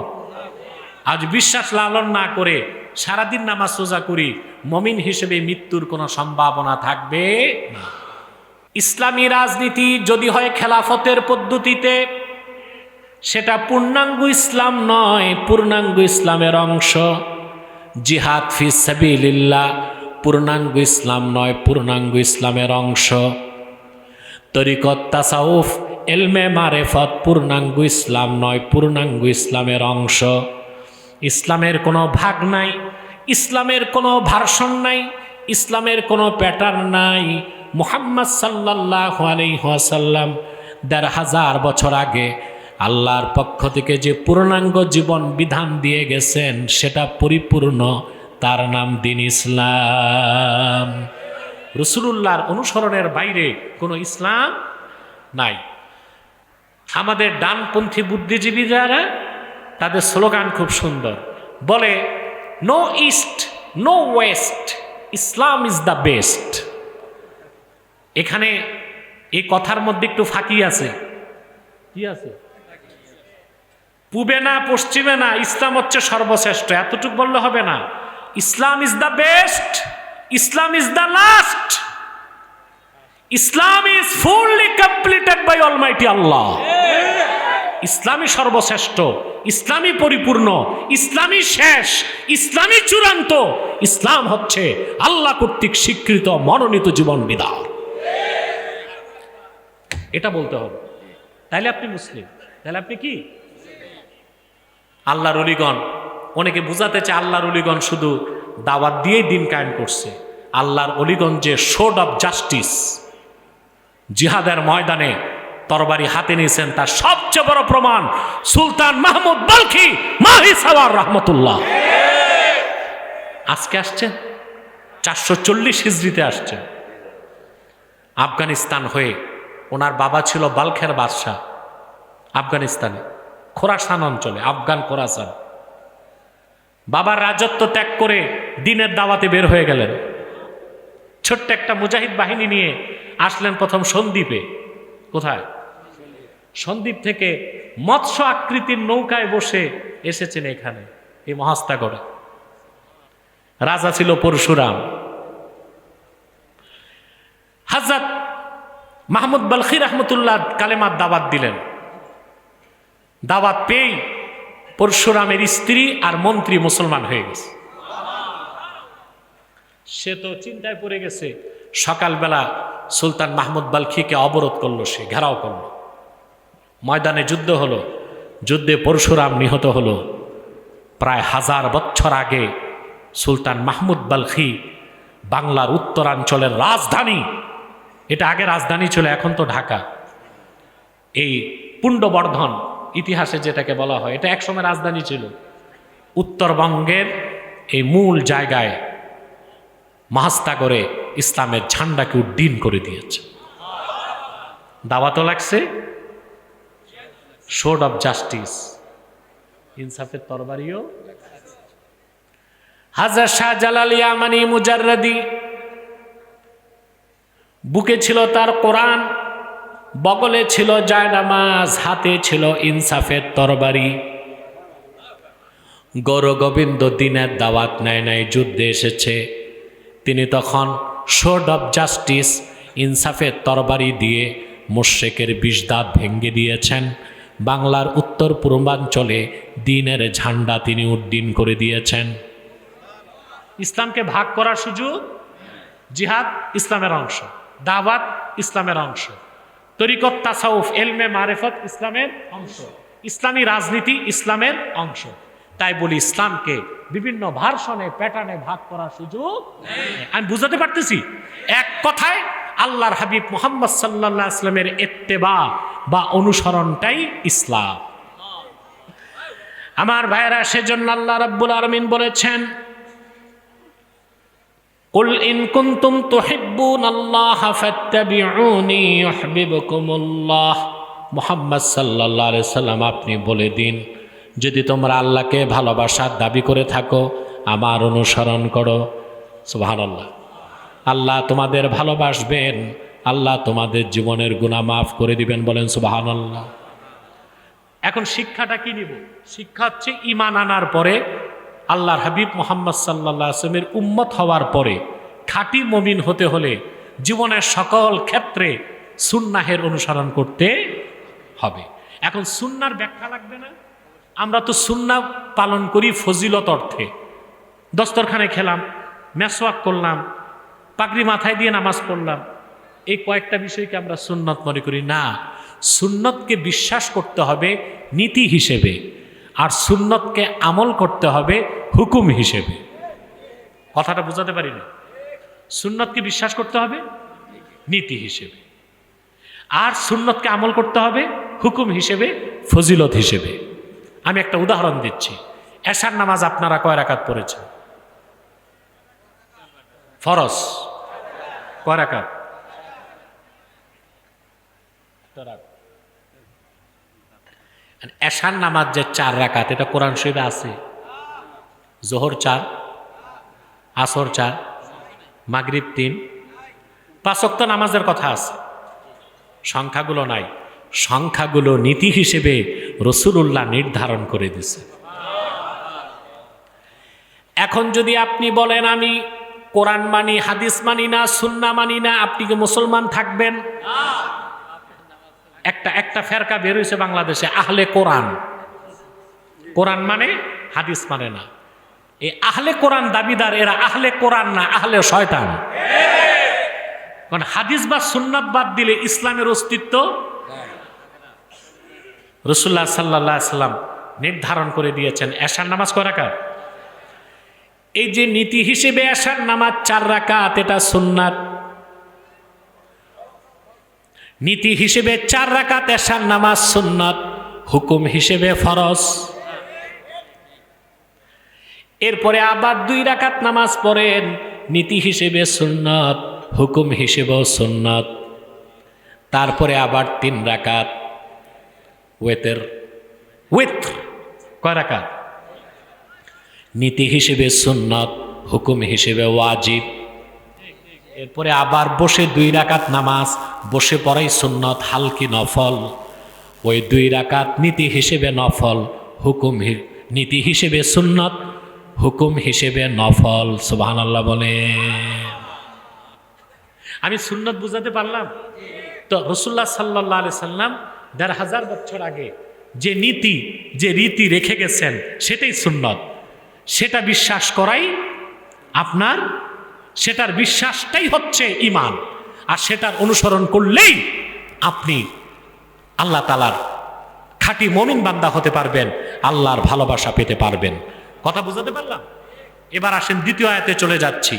আজ বিশ্বাস লালন না করে সারাদিন নামাজ রোজা করি, মুমিন হিসেবে মৃত্যুর কোনো সম্ভাবনা থাকবে না। ইসলামী রাজনীতি যদি হয় খেলাফতের পদ্ধতিতে, সেটা পূর্ণাঙ্গ ইসলাম নয়, পূর্ণাঙ্গ ইসলামের অংশ। জিহাদ ফি সাবিলিল্লাহ পূর্ণাঙ্গ ইসলাম নয়, পূর্ণাঙ্গ ইসলামের অংশ। তরিকত, তাসাউফ, এলমে মারেফত পূর্ণাঙ্গ ইসলাম নয়, পূর্ণাঙ্গ ইসলামের অংশ। ইসলামের কোনো ভাগ নাই, ইসলামের কোনো ভার্সন নাই, ইসলামের কোনো প্যাটার্ন নাই। মুহাম্মদ সাল্লাল্লাহু আলাইহি ওয়াসাল্লাম ১৫০০ বছর আগে আল্লাহর পক্ষ থেকে যে পূর্ণাঙ্গ জীবন বিধান দিয়ে গেছেন, সেটা পরিপূর্ণ, তার নাম দ্বীন ইসলাম। রাসূলুল্লাহর অনুসরণের বাইরে কোনো ইসলাম নাই। আমাদের ডানপন্থী বুদ্ধিজীবী যারা, তাদের স্লোগান খুব সুন্দর, বলে no east, no west, Islam is the best. এখানে এই কথার মধ্যে একটু ফাঁকি আছে। কি আছে? পূবে না পশ্চিমে না, ইসলাম হচ্ছে সর্বশ্রেষ্ঠ, এতটুকু বললে হবে না। Islam is the best, Islam is the last, Islam is fully completed by almighty Allah. ইসলামই সর্বশ্রেষ্ঠ, ইসলামই পরিপূর্ণ, ইসলামই শেষ, ইসলামই চূড়ান্ত। ইসলাম হচ্ছে আল্লাহ কর্তৃক স্বীকৃত মনোনীত জীবন বিধান। এটা বলতে হবে, তাহলে আপনি মুসলিম। তাহলে আপনি কি? আল্লাহর ওলিগণ, অনেকে বুঝাতে চায় আল্লাহর ওলিগণ শুধু দাওয়াত দিয়েই দিন কায়েম করছে। আল্লাহর ওলিগণ যে শোড অফ জাস্টিস, জিহাদের ময়দানে তরবারি হাতে নিয়েছেন, তার সবচেয়ে বড় প্রমাণ সুলতান মাহমুদ বালখি মাহি সাওয়ার রহমতুল্লাহ। আজকে আসছেন 440 হিজরিতে আসছেন আফগানিস্তান হয়ে। ওনার বাবা ছিল বালখের বাদশাহ আফগানিস্তানে, খোরাসান অঞ্চলে, আফগান খোরাসান। বাবার রাজত্ব ত্যাগ করে দ্বীনের দাওয়াতে বের হয়ে গেলেন। ছোট্ট একটা মুজাহিদ বাহিনী নিয়ে আসলেন প্রথম সন্দ্বীপে। কোথায়? সন্দ্বীপ থেকে মৎস্য আকৃতির নৌকায় বসে এসেছেন এখানে, এই মহাস্তাগরে। রাজা ছিল পরশুরাম। হযরত মাহমুদ বালখি রহমতুল্লাহ কালেমার দাওয়াত দিলেন। দাওয়াত পেয়েই পরশুরামের স্ত্রী আর মন্ত্রী মুসলমান হয়ে গেছে। সে তো চিন্তায় পড়ে গেছে। সকালবেলা সুলতান মাহমুদ বালখিকে অবরোধ করলো, সে ঘেরাও করলো। ময়দানে যুদ্ধ হলো। যুদ্ধে পরশুরাম নিহত হলো। প্রায় 1000 বছর আগে সুলতান মাহমুদ বালখি বাংলার উত্তরাঞ্চলের রাজধানী, এটা আগে রাজধানী ছিল, এখন তো ঢাকা, এই পুণ্ডবর্ধন ইতিহাসে যেটাকে বলা হয়, এটা একসময় রাজধানী ছিল। উত্তরবঙ্গের এই মূল জায়গায় মহাস্তাগরে ইসলামের ঝান্ডাকে উড্ডীন করে দিয়েছে। দাওয়াতও লাগছে, শোড অফ জাস্টিস, ইনসাফের তরবারিও। হযরত শাহজালাল ইয়ামানি মুজাররদি, বুকে ছিল তার কোরআন, বগলে ছিল জায়নামাজ, হাতে ছিল ইনসাফের তরবারি। গৌর গোবিন্দ দিনের দাওয়াত নেয় নাই, যুদ্ধে এসেছে। তিনি তখন শোড অফ জাস্টিস, ইনসাফের তরবারি দিয়ে মুশরিকের বিষদাঁত ভেঙে দিয়েছেন। বাংলার উত্তর পূর্বাঞ্চলে দ্বীনের ঝান্ডা তিনি উড্ডীন করে দিয়েছেন। ইসলামকে ভাগ করার সুযোগ, জিহাদ ইসলামের অংশ, দাওয়াত ইসলামের অংশ, তরিকত তাসাউফ এলমে মারেফত ইসলামের অংশ, ইসলামী রাজনীতি ইসলামের অংশ। তাই বলি ইসলামকে বিভিন্ন ভার্সনে প্যাটার্নে ভাগ করার সুযোগ আমি বুঝাতে পারতেছি। এক কথায় আল্লাহর হাবিব মুহাম্মদ সাল্লাল্লাহু আলাইহি ওয়াসাল্লামের ইত্তেবা বা অনুসরণটাই ইসলাম। আমার ভাইরা, সেজন্য আল্লাহ রাব্বুল আলামিন বলেছেন, কুল ইন কুনতুম তুহিব্বুনাল্লাহা ফাত্তাবিউনি ইউহিব্বুকুমুল্লাহ। মুহাম্মদ সাল্লাল্লাহু আলাইহি ওয়াসাল্লাম, আপনি বলে দিন, যদি তোমরা আল্লাহকে ভালোবাসার দাবি করে থাকো, আমার অনুসরণ করো। সুবহানাল্লাহ। আল্লাহ তোমাদের ভালোবাসবেন, আল্লাহ তোমাদের জীবনের গুনাহ মাফ করে দিবেন। বলেন সুবহানাল্লাহ। এখন শিক্ষাটা কি নিব? শিক্ষা হচ্ছে ঈমান আনার পরে, আল্লাহর হাবিব মুহাম্মদ সাল্লাল্লাহু আলাইহি ওয়াসাল্লামের উম্মত হওয়ার পরে খাঁটি মুমিন হতে হলে জীবনের সকল ক্ষেত্রে সুন্নাহের অনুসরণ করতে হবে। এখন সুন্নার ব্যাখ্যা লাগবে না? আমরা তো সুন্নাহ পালন করি ফজিলত অর্থে। দস্তরখানে খেলাম, মেসওয়াক করলাম, পাগড়ি মাথায় দিয়ে নামাজ পড়লাম, এই কয়েকটা বিষয়কে আমরা সুন্নত মনে করি না। সুন্নতকে বিশ্বাস করতে হবে নীতি হিসেবে, আর সুন্নতকে আমল করতে হবে হুকুম হিসেবে। কথাটা বুঝাতে পারি না? সুন্নতকে বিশ্বাস করতে হবে নীতি হিসেবে, আর সুন্নতকে আমল করতে হবে হুকুম হিসেবে, ফজিলত হিসেবে। আমি একটা উদাহরণ দিচ্ছি। এশার নামাজ আপনারা কয় রাকাত পড়েছেন? ফরজ কয় রাকাত? এশার নামাজ যে 4 রাকাত, এটা কোরআন শরীফে আছে। জোহর 4, আসর 4, মাগরিব 3, 5 ওয়াক্ত নামাজের কথা আছে, সংখ্যাগুলো নাই। সংখ্যাগুলো নীতি হিসেবে রাসূলুল্লাহ নির্ধারণ করে দিয়েছে। এখন যদি আপনি বলেন আমি কোরআন মানি, হাদিস মানি না, সুন্নাহ মানি না, আপনি কি মুসলমান থাকবেন? একটা ফেরকা বের হয়েছে বাংলাদেশে, আহলে কোরআন। কোরআন মানে, হাদিস মানে না। এই আহলে কোরআন দাবিদার, এরা আহলে কোরআন না, আহলে শয়তান। কারণ হাদিস বা সুন্নাত বাদ দিলে ইসলামের অস্তিত্ব। রাসূলুল্লাহ সাল্লাল্লাহু আলাইহি ওয়াসাল্লাম নির্ধারণ করে দিয়েছেন এশার নামাজ কয় রাকাত। এই যে নীতি হিসেবে এশার নামাজ 4 রাকাত, এটা সুন্নাত। নীতি হিসেবে 4 রাকাত এশার নামাজ সুন্নাত, হুকুম হিসেবে ফরজ। এরপরে আবার 2 রাকাত নামাজ পড়েন, নীতি হিসেবে সুন্নাত, হুকুম হিসেবেও সুন্নাত। তারপরে আবার 3 রাকাত ওয়েতর, কয় রাকাত? নীতি হিসেবে সুন্নাত, হুকুম হিসেবে ওয়াজিব। এরপরে আবার বসে 2 রাকাত নামাজ, বসে পড়াই সুন্নাত, হালকি নফল। ওই 2 রাকাত নীতি হিসেবে নফল, নীতি হিসেবে সুন্নাত, হুকুম হিসেবে নফল। সুবহানাল্লাহ বলে। আমি সুন্নাত বুঝাতে পারলাম তো? রাসূলুল্লাহ সাল্লাল্লাহু আলাইহি সাল্লাম 1500 বছর আগে যে নীতি, যে রীতি রেখে গেছেন সেটাই সুন্নাত। সেটা বিশ্বাস করাই আপনার, সেটার বিশ্বাসটাই হচ্ছে ঈমান। আর সেটার অনুসরণ করলেই আপনি আল্লাহ তাআলার খাঁটি মুমিন বান্দা হতে পারবেন, আল্লাহর ভালোবাসা পেতে পারবেন। কথা বুঝাতে পারলাম? এবার আসেন দ্বিতীয় আয়াতে চলে যাচ্ছি।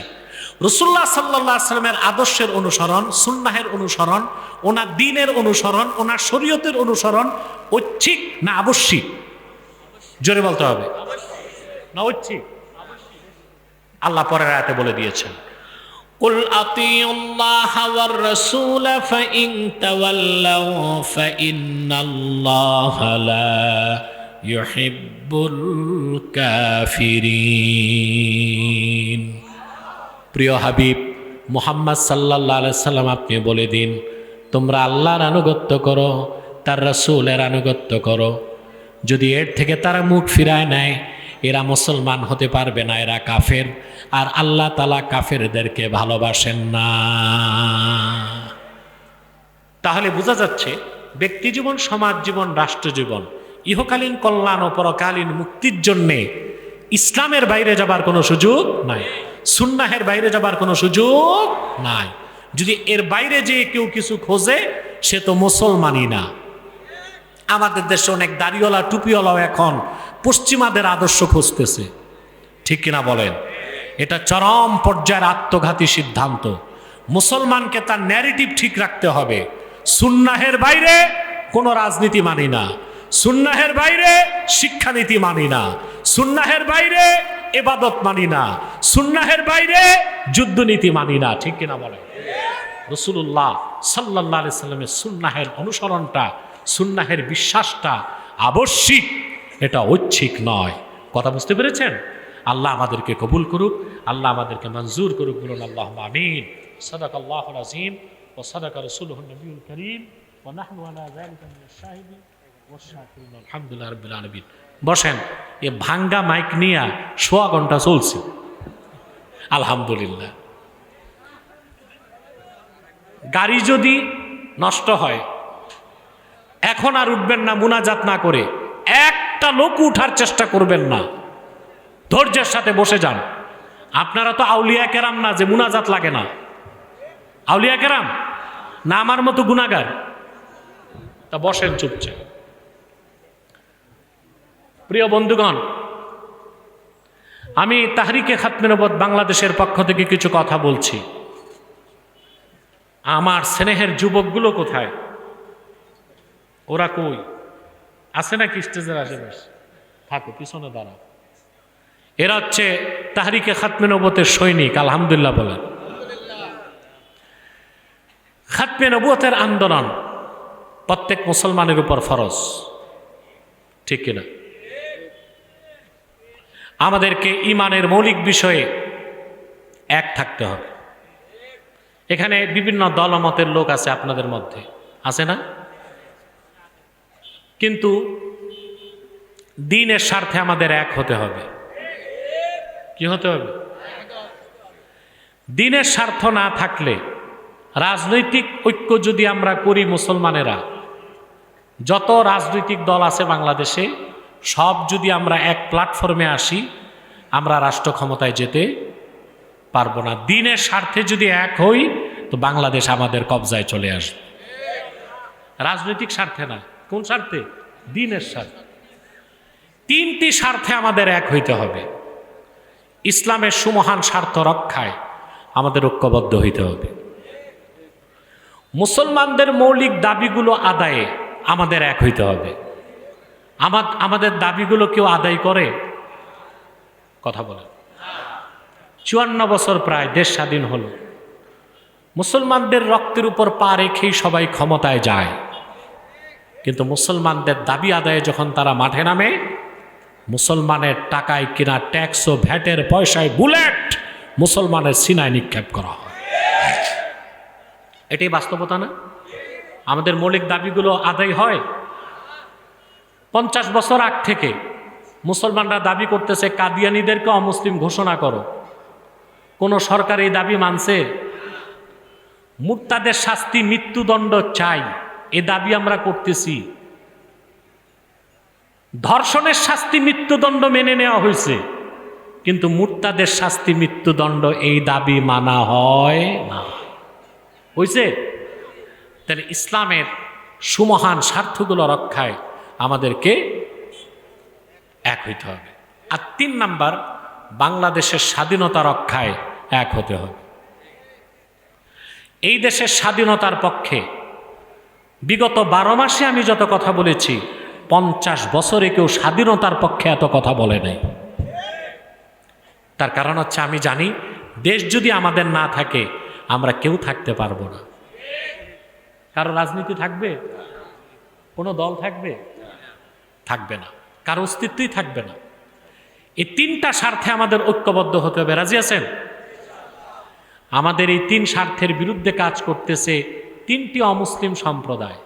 রাসূলুল্লাহ সাল্লাল্লাহু আলাইহি সাল্লামের আদর্শের অনুসরণ, সুন্নাহের অনুসরণ, ওনার দ্বীনের অনুসরণ, ওনার শরীয়তের অনুসরণ ঐচ্ছিক না আবশ্যিক? জোরে বলতে হবে। না ঐচ্ছিক? আল্লাহ পরের আয়াতে বলে দিয়েছেন, কুল আতিউল্লাহা ওয়ার রাসূলা ফাইন তাওয়াল্লাউ ফাইন্নাল্লাহা লা ইউহিব্বুল কাফিরিন। প্রিয় হাবিব মুহাম্মদ সাল্লাল্লাহু আলাইহি সাল্লাম, আপনি বলে দিন, তোমরা আল্লাহর আনুগত্য করো, তার রাসূলের আনুগত্য করো। যদি এর থেকে তারা মুখ ফিরায় নেয়, এরা মুসলমান হতে পারবে না, এরা কাফের। আর আল্লাহ তাআলা কাফেরদেরকে ভালোবাসেন না। তাহলে বোঝা যাচ্ছে ব্যক্তি জীবন, সমাজ জীবন, রাষ্ট্র জীবন, ইহকালীন কল্যাণ ও পরকালীন মুক্তির জন্যে ইসলামের বাইরে যাবার কোনো সুযোগ নাই, সুন্নাহের বাইরে যাবার কোনো সুযোগ নাই। যদি এর বাইরে যে কেউ কিছু খোঁজে, সে তো মুসলমানই না। আমাদের দেশে অনেক দাড়িওয়ালা টুপিওয়ালাও এখন পশ্চিমাদের আদর্শ খুঁজতেছে, ঠিক কিনা বলেন? এটা চরম পর্যায়ের আত্মঘাতী সিদ্ধান্ত। মুসলমানকে তার ন্যারেটিভ ঠিক রাখতে হবে। সুন্নাহের বাইরে কোনো রাজনীতি মানি না, সুন্নাহের বাইরে শিক্ষানীতি মানি না, সুন্নাহের বাইরে ইবাদত মানি না, সুন্নাহের বাইরে যুদ্ধনীতি মানি না, ঠিক কিনা বলেন? রাসূলুল্লাহ সাল্লাল্লাহু আলাইহি সাল্লামের সুন্নাহের অনুসরণটা, সুন্নাহের বিশ্বাসটা আবশ্যিক, এটা ঐচ্ছিক নয়। কথা বুঝতে পেরেছেন? আল্লাহ আমাদেরকে কবুল করুক, আল্লাহ আমাদেরকে মঞ্জুর করুক। বলুন আল্লাহুম্মা আমিন। সাদাকাল্লাহুল আযীম ওয়া সাদাকা রাসূলুহুন নবিয়ুল কারীম ওয়া নাহনু আলা যালিকা মিনাশ শাহিদিন ওয়াশ শাকিরিন। আলহামদুলিল্লাহি রাব্বিল আলামিন। বসেন। এ ভাঙ্গা মাইক নিয়ে 1.5 ঘন্টা চলছে, আলহামদুলিল্লাহ। গাড়ি যদি নষ্ট হয়, এখন আর উঠবেন না মুনাজাত না করে, একটা লোক উঠার চেষ্টা করবেন না, ধৈর্যের সাথে বসে যান। আপনারা তো আউলিয়া কেরাম না যে মুনাজাত লাগে না। আউলিয়া কেরাম না আমার মতো গুনাহগার? তা বসেন চুপচাপ। প্রিয় বন্ধুগণ, আমি তাহরিকে খাতমে নবুয়ত বাংলাদেশের পক্ষ থেকে কিছু কথা বলছি। আমার স্নেহের যুবকগুলো কোথায়? ওরা কই? আছে নাকি স্টেজের আশেপাশে? থাকো, পিছনে দাঁড়াও। এরা হচ্ছে তাহরিকে খাতমে নবুয়তের সৈনিক। আলহামদুলিল্লাহ বলেন। খাতমে নবুয়তের আন্দোলন প্রত্যেক মুসলমানের উপর ফরজ, ঠিক কিনা? আমাদেরকে ঈমানের মৌলিক বিষয়ে এক থাকতে হবে। এখানে বিভিন্ন দলমতের লোক আছে, আপনাদের মধ্যে আছে না? কিন্তু দ্বীনের স্বার্থে আমাদের এক হতে হবে। কি হতে হবে? দ্বীনের স্বার্থ না থাকলে, রাজনৈতিক ঐক্য যদি আমরা করি, মুসলমানেরা যত রাজনৈতিক দল আছে বাংলাদেশে, সব যদি আমরা এক প্ল্যাটফর্মে আসি, আমরা রাষ্ট্র ক্ষমতায় যেতে পারবো না। দ্বীনের স্বার্থে যদি এক হই, তো বাংলাদেশ আমাদের কবজায় চলে আসবে। রাজনৈতিক স্বার্থে না। কোন স্বার্থে? দ্বীনের স্বার্থে। 3টি স্বার্থে আমাদের এক হইতে হবে। ইসলামের সুমহান স্বার্থ রক্ষায় আমাদের ঐক্যবদ্ধ হইতে হবে। মুসলমানদের মৌলিক দাবিগুলো আদায়ে আমাদের এক হইতে হবে। আমাদের দাবিগুলো কেউ আদায় করে? কথা বলেন। 54 বছর প্রায় দেশ স্বাধীন হলো, মুসলমানদের রক্তের উপর পা রেখেই সবাই ক্ষমতায় যায়, কিন্তু মুসলমানদের দাবি আদায়ে যখন তারা মাঠে নামে, মুসলমানের টাকায় কিনা ট্যাক্স ও ভ্যাটের পয়সায় বুলেট মুসলমানের সিনায় নিক্ষেপ করা হয়। এটাই বাস্তবতা না? আমাদের মৌলিক দাবিগুলো আদায় হয়। 50 বছর আগ থেকে মুসলমানরা দাবি করতেছে কাদিয়ানীদেরকে অমুসলিম ঘোষণা করো। কোন সরকার এই দাবি মানছে? মুরতাদের শাস্তি মৃত্যুদণ্ড চাই, এ দাবি আমরা করতেছি। ধর্ষণের শাস্তি মৃত্যুদণ্ড মেনে নেওয়া হয়েছে, কিন্তু মুরতাদের শাস্তি মৃত্যুদণ্ড এই দাবি মানা হয় না। হয়েছে? তাহলে ইসলামের সুমহান স্বার্থগুলো রক্ষায় আমাদেরকে এক হইতে হবে। আর 3 নাম্বার, বাংলাদেশের স্বাধীনতা রক্ষায় এক হতে হবে। এই দেশের স্বাধীনতার পক্ষে বিগত 12 মাসে আমি যত কথা বলেছি, 50 বছরে কেউ স্বাধীনতার পক্ষে এত কথা বলে নাই। তার কারণ হচ্ছে, আমি জানি দেশ যদি আমাদের না থাকে আমরা কেউ থাকতে পারবো না। কারো রাজনীতি থাকবে? কোনো দল থাকবে? থাকবে না। কারো অস্তিত্বই থাকবে না। এই 3টা স্বার্থে আমাদের ঐক্যবদ্ধ হতে হবে। রাজি আছেন? আমাদের এই 3 স্বার্থের বিরুদ্ধে কাজ করতেছে 3টি অমুসলিম সম্প্রদায়।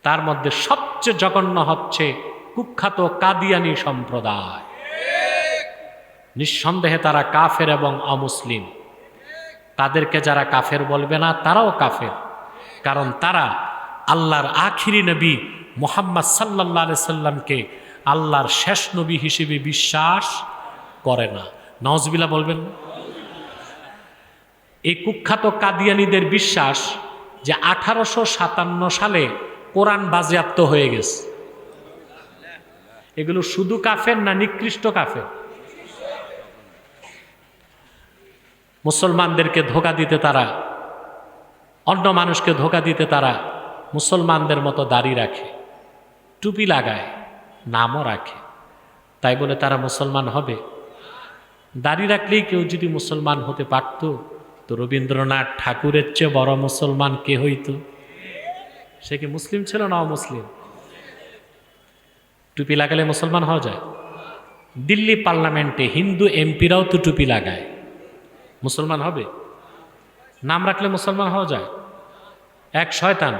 তার মধ্যে সবচেয়ে জঘন্য হচ্ছে কুখ্যাত কাদিয়ানী সম্প্রদায়। নিঃসন্দেহে তারা কাফের এবং অমুসলিম। তাদেরকে যারা কাফের বলবে না, তারাও কাফের, কারণ তারা আল্লাহর আখিরি নবী মুহাম্মদ সাল্লাল্লাহু আলাইহি সাল্লামকে আল্লাহর শেষ নবী হিসেবে বিশ্বাস করে না। নাউজুবিল্লাহ বলবেন না? এই কুখ্যাত কাদিয়ানীদের বিশ্বাস যে 1857 সালে কোরআন বাজেয়াপ্ত হয়ে গেছে। এগুলো শুধু কাফের না নিকৃষ্ট কাফের? মুসলমানদেরকে ধোঁকা দিতে তারা, অন্য মানুষকে ধোঁকা দিতে তারা মুসলমানদের মতো দাড়ি রাখে, টুপি লাগায়, নামও রাখে। তাই বলে তারা মুসলমান হবে? দাড়ি রাখলেই কেউ যদি মুসলমান হতে পারত, তো রবীন্দ্রনাথ ঠাকুরের চেয়ে বড় মুসলমান কে হইত? সে কি মুসলিম ছিল না অমুসলিম? টুপি লাগালে মুসলমান হওয়া যায়? দিল্লি পার্লামেন্টে হিন্দু এমপিরাও তো টুপি লাগায়, মুসলমান হবে? নাম রাখলে মুসলমান হওয়া যায়? এক শয়তান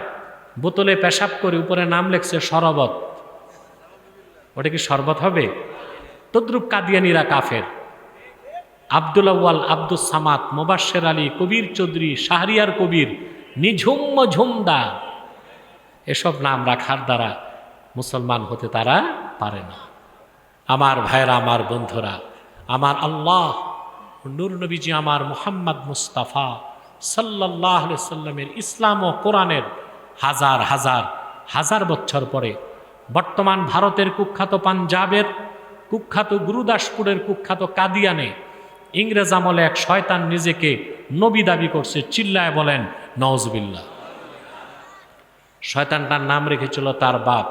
বোতলে পেশাব করে উপরে নাম লেখছে শরবত, ওটা কি শরবত হবে? তদ্রুপ কাদিয়ানীরা কাফের। আব্দুল আউয়াল, আব্দুস সামাদ, মোবাশ্বের আলী, কবির চৌধুরী, শাহরিয়ার কবির, নিঝুম ঝুমদা, এসব নাম রাখার দ্বারা মুসলমান হতে তারা পারে না। আমার ভাইরা, আমার বন্ধুরা, আমার আল্লাহ নূর নবীজি আমার মুহাম্মদ মুস্তাফা সাল্লাল্লাহু আলাইহি সাল্লামের ইসলাম ও কোরআনের হাজার হাজার হাজার বছর পরে বর্তমান ভারতের কুখ্যাত পাঞ্জাবের কুখ্যাত গুরুদাসপুরের কুখ্যাত কাদিয়ানে ইংরেজ আমলে এক শয়তান নিজেকে নবী দাবি করছে। চিল্লায় বলেন নাউজুবিল্লাহ। শয়তানটার নাম রেখেছিল তার বাপ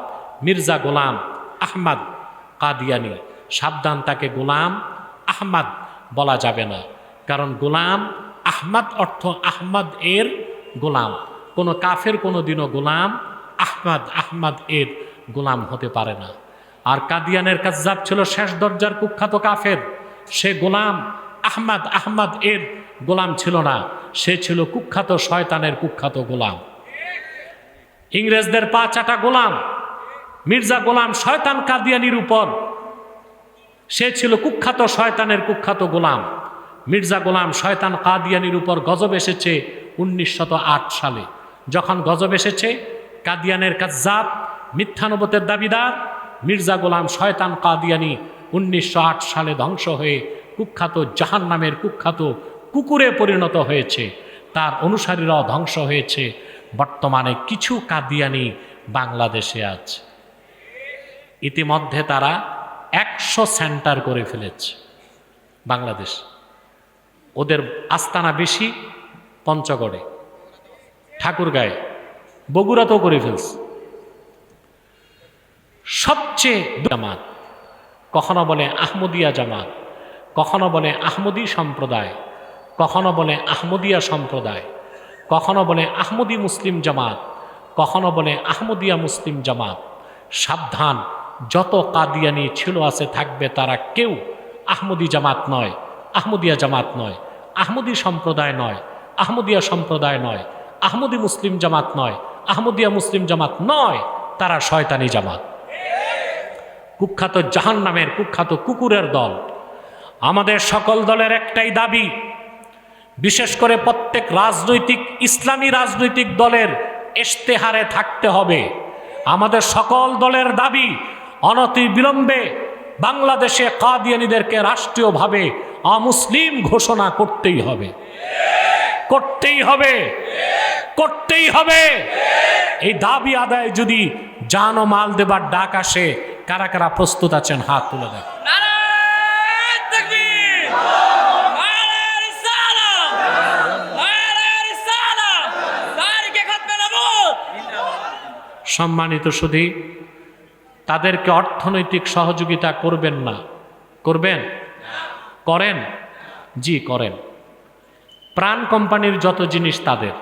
মির্জা গোলাম আহমদ কাদিয়ানী। সাবধান, তাকে গোলাম আহমদ বলা যাবে না, কারণ গোলাম আহমদ অর্থ আহমদ এর গোলাম। কোনো কাফের কোনো দিনও গোলাম আহমদ এর গোলাম হতে পারে না। আর কাদিয়ানের কাজ্জাব ছিল শেষ দরজার কুখ্যাত কাফের। সে গোলাম আহমদ এর গোলাম ছিল না, সে ছিল কুখ্যাত শয়তানের কুখ্যাত গোলাম, ইংরেজদের পা চাটা গোলাম। মির্জা গোলাম শয়তান কাদিয়ানির উপর, সে ছিল কুখ্যাত শয়তানের কুখ্যাত গোলাম। মির্জা গোলাম শয়তান কাদিয়ানির উপর গজব এসেছে 1908 সালে। যখন গজব এসেছে, কাদিয়ানের কাজ্জাব মিথ্যানবতের দাবিদার মির্জা গোলাম শয়তান কাদিয়ানি 1908 সালে ধ্বংস হয়ে কুখ্যাত জাহান্নামের কুখ্যাত কুকুরে পরিণত হয়েছে। তার অনুসারীরাও ধ্বংস হয়েছে। বর্তমানে কিছু কাদিয়ানি বাংলাদেশে আছে। ইতিমধ্যে তারা 100 সেন্টার করে ফেলেছে বাংলাদেশ। ওদের আস্তানা বেশি পঞ্চগড়ে, ঠাকুরগাঁয়ে, বগুড়াতেও করে ফেলছে। সবচেয়ে জামাত, কখনো বলে আহমদিয়া জামাত, কখনো বলে আহমদী সম্প্রদায়, কখনো বলে আহমদিয়া সম্প্রদায়, কখনো বলে আহমদী মুসলিম জামাত, কখনো বলে আহমদিয়া মুসলিম জামাত। সাবধান, যত কাদিয়ানি ছিল আছে থাকবে, তারা কেউ আহমদী জামাত নয়, আহমদিয়া জামাত নয়, আহমদী সম্প্রদায় নয়, আহমদিয়া সম্প্রদায় নয়, আহমদী মুসলিম জামাত নয়, আহমদিয়া মুসলিম জামাত নয়, তারা শয়তানি জামাত, কুখ্যাত জাহান্নামের কুখ্যাত কুকুরের দল। আমাদের সকল দলের একটাই দাবি, বিশেষ করে প্রত্যেক রাজনৈতিক ইসলামী রাজনৈতিক দলের ইশতেহারে থাকতে হবে, আমাদের সকল দলের দাবি অনতি বিলম্বে বাংলাদেশে কাদিয়ানীদেরকে রাষ্ট্রীয়ভাবে অমুসলিম ঘোষণা করতেই হবে, করতেই হবে, করতেই হবে। এই দাবি আদায় যদি জান ও মাল দেবার ডাক আসে, কারা কারা প্রস্তুত আছেন হাত তুলে দেন। সম্মানিত সুধী, তাদেরকে অর্থনৈতিক সহযোগিতা করবেন না? করবেন? করেন? জি করেন। প্রাণ কোম্পানির যত জিনিস তাদের,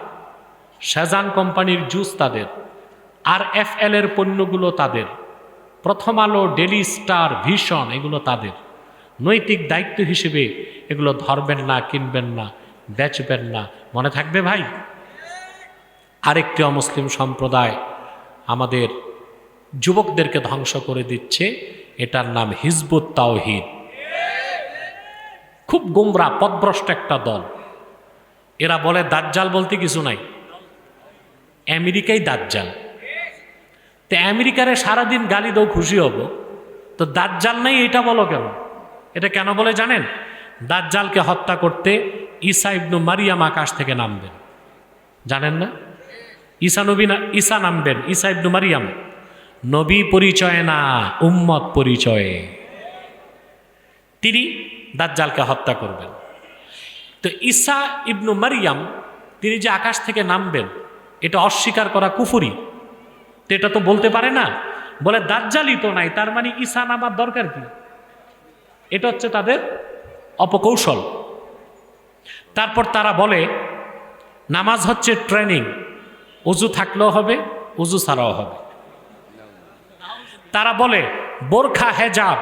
শাহজান কোম্পানির জুস তাদের, আর এফএল এর পণ্যগুলো তাদের, প্রথম আলো, ডেলি স্টার, ভিশন এগুলো তাদের। নৈতিক দায়িত্ব হিসেবে এগুলো ধরবেন না, কিনবেন না, বেচবেন না। মনে থাকবে ভাই? আরেকটি অমুসলিম সম্প্রদায় আমাদের যুবকদেরকে ধ্বংস করে দিচ্ছে, এটার নাম হিজবুত তাওহীদ। খুব গোমরা পথভ্রষ্ট একটা দল। এরা বলে দাজ্জাল বলতে কিছু নাই, আমেরিকাই দাজ্জাল। তো আমেরিকারে সারাদিন গালি দাও, খুশি হব, তো দাজ্জাল নাই এটা বলো কেন? এটা কেন বলে জানেন? দাজ্জালকে হত্যা করতে ঈসা ইবনু মারিয়াম আকাশ থেকে নামবেন, জানেন না? ঈসা নবী না, ঈসা নামবেন, ঈসা ইবনু মারিয়াম। নবী পরিচয় না, উম্মত পরিচয়ে তিনি দাজ্জালকে হত্যা করবেন। তো ঈসা ইবনু মারিয়াম তিনি যে আকাশ থেকে নামবেন, এটা অস্বীকার করা কুফরি। তো এটা তো বলতে পারে না, বলে দাজ্জালই তো নাই, তার মানে ঈসা নামার দরকার কি? এটা হচ্ছে তাদের অপকৌশল। তারপর তারা বলে নামাজ হচ্ছে ট্রেনিং, উজু থাকলেও হবে, উজু ছাড়াও হবে। তারা বলে বোরখা, হেজাব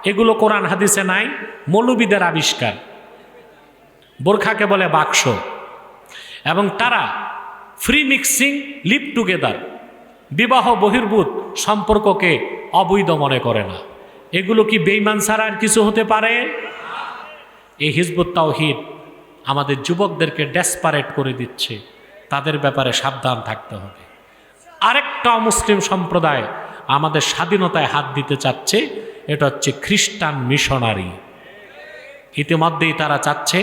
এগুলো কোরআন হাদিসে নাই, মৌলবীদের আবিষ্কার। বোরখাকে বলে বাক্স। এবং তারা ফ্রি মিক্সিং, লিভ টুগেদার, বিবাহ বহির্ভূত সম্পর্ককে অবৈধ মনে করে না। এগুলো কি বেঈমান ছাড়া আর কিছু হতে পারে? এই হিজবুত তাওহীদ আমাদের যুবকদেরকে ডেসপারেট করে দিচ্ছে, তাদের ব্যাপারে সাবধান থাকতে হবে। আরেকটা মুসলিম সম্প্রদায় আমাদের স্বাধীনতায় হাত দিতে চাচ্ছে, এটা হচ্ছে খ্রিস্টান মিশনারি। ইতিমধ্যেই তারা চাচ্ছে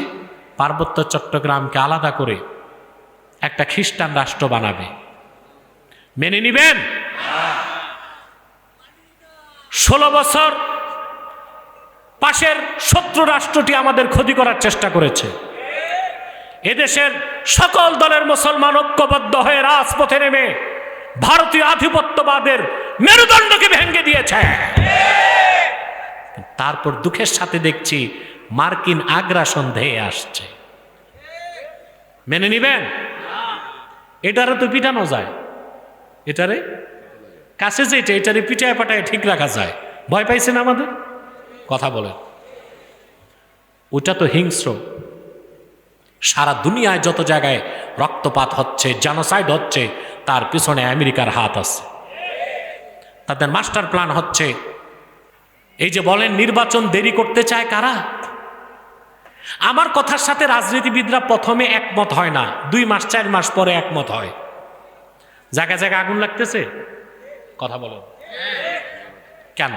পার্বত্য চট্টগ্রামকে আলাদা করে একটা খ্রিস্টান রাষ্ট্র বানাবে। মেনে নিবেন? 16 বছর পাশের শত্রু রাষ্ট্রটি আমাদের ক্ষতি করার চেষ্টা করেছে। এদেশের সকল দলের মুসলমান ঐক্যবদ্ধ হয়ে রাজপথে নেমে ভারতীয় আধিপত্যবাদের মেরুদণ্ডকে ভেঙে দিয়েছে। তারপর দুঃখের সাথে দেখছি মার্কিন আগ্রাসন ধেয়ে আসছে। মেনে নিবেন? এটারে তো পিটানো যায়, এটারে কাছে যেটা, এটারে পিটায় পাটায় ঠিক রাখা যায়। ভয় পাইছেন আমাদের? কথা বলেন। ওটা তো হিংস্র। সারা দুনিয়ায় যত জায়গায় রক্তপাত হচ্ছে, জেনোসাইড হচ্ছে, তার পিছনে আমেরিকার হাত আছে। তাদের মাস্টার প্ল্যান হচ্ছে। এই যে বলেন নির্বাচন দেরি করতে চায় কারা? আমার কথার সাথে রাজনীতিবিদরা প্রথমে একমত হয় না, 2 মাস 4 মাস পরে একমত হয়। জায়গায় জায়গায় আগুন লাগতেছে। কথা বলেন কেন?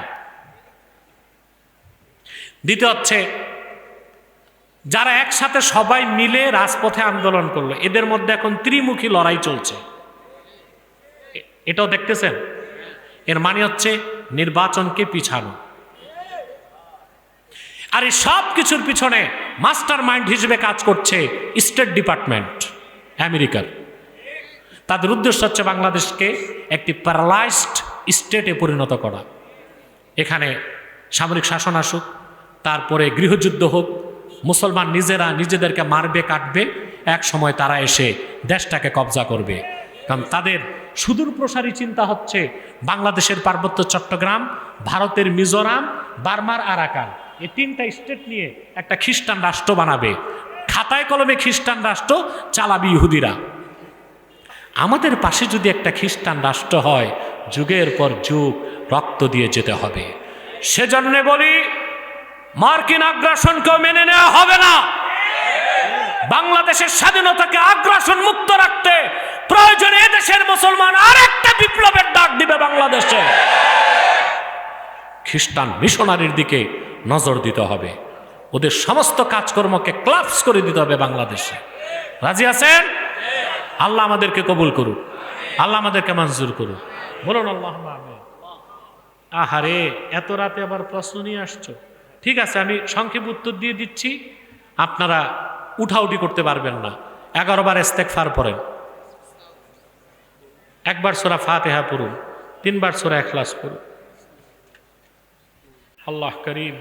দ্বিতীয় হচ্ছে যারা একসাথে সবাই মিলে রাজপথে আন্দোলন করলো, এদের মধ্যে এখন ত্রিমুখী লড়াই চলছে। এটাও দেখতেছেন? এর মানে হচ্ছে নির্বাচনকে পিছানো। আর এই সব কিছুর পিছনে মাস্টার মাইন্ড হিসেবে কাজ করছে স্টেট ডিপার্টমেন্ট আমেরিকার। তাদের উদ্দেশ্য হচ্ছে বাংলাদেশকে একটি প্যারালাইজড স্টেটে পরিণত করা। এখানে সামরিক শাসন আসুক, তারপরে গৃহযুদ্ধ হোক, মুসলমান নিজেরা নিজেদেরকে মারবে কাটবে, এক সময় তারা এসে দেশটাকে কবজা করবে। কারণ তাদের সুদূর প্রসারী চিন্তা হচ্ছে বাংলাদেশের পার্বত্য চট্টগ্রাম, ভারতের মিজোরাম, বার্মার আরাকান, এই 3টা স্টেট নিয়ে একটা খ্রিস্টান রাষ্ট্র বানাবে। খাতায় কলমে খ্রিস্টান রাষ্ট্র চালাবি ইহুদিরা। আমাদের পাশে যদি একটা খ্রিস্টান রাষ্ট্র হয়, যুগের পর যুগ রক্ত দিয়ে যেতে হবে। সেজন্য বলি, মার্কিন আগ্রাসনকেও মেনে নেওয়া হবে না। বাংলাদেশের স্বাধীনতাকে আগ্রাসন মুক্ত রাখতে প্রয়োজনে এদেশের মুসলমান আরেকটা বিপ্লবের ডাক দিবে বাংলাদেশে। খ্রিস্টান মিশনারির দিকে নজর দিতে হবে, ওদের সমস্ত কাজকর্মকে ক্লাবস করে দিতে হবে বাংলাদেশে। রাজি আছেন? আল্লাহ আমাদেরকে কবুল করুন, আল্লাহ আমাদেরকে মঞ্জুর করুন, বলুন আল্লাহুম্মা আমিন। আহারে, এত রাতে আবার প্রশ্ন নিয়ে আসছো। ঠিক আছে, আমি সংক্ষেপ উত্তর দিয়ে দিচ্ছি, আপনারা উঠাউঠি করতে পারবেন না। 11 বার ইস্তেগফার পড়েন, 1 বার সূরা ফাতিহা পড়ুন, 3 বার সূরা ইখলাস পড়ুন। আল্লাহ করিম।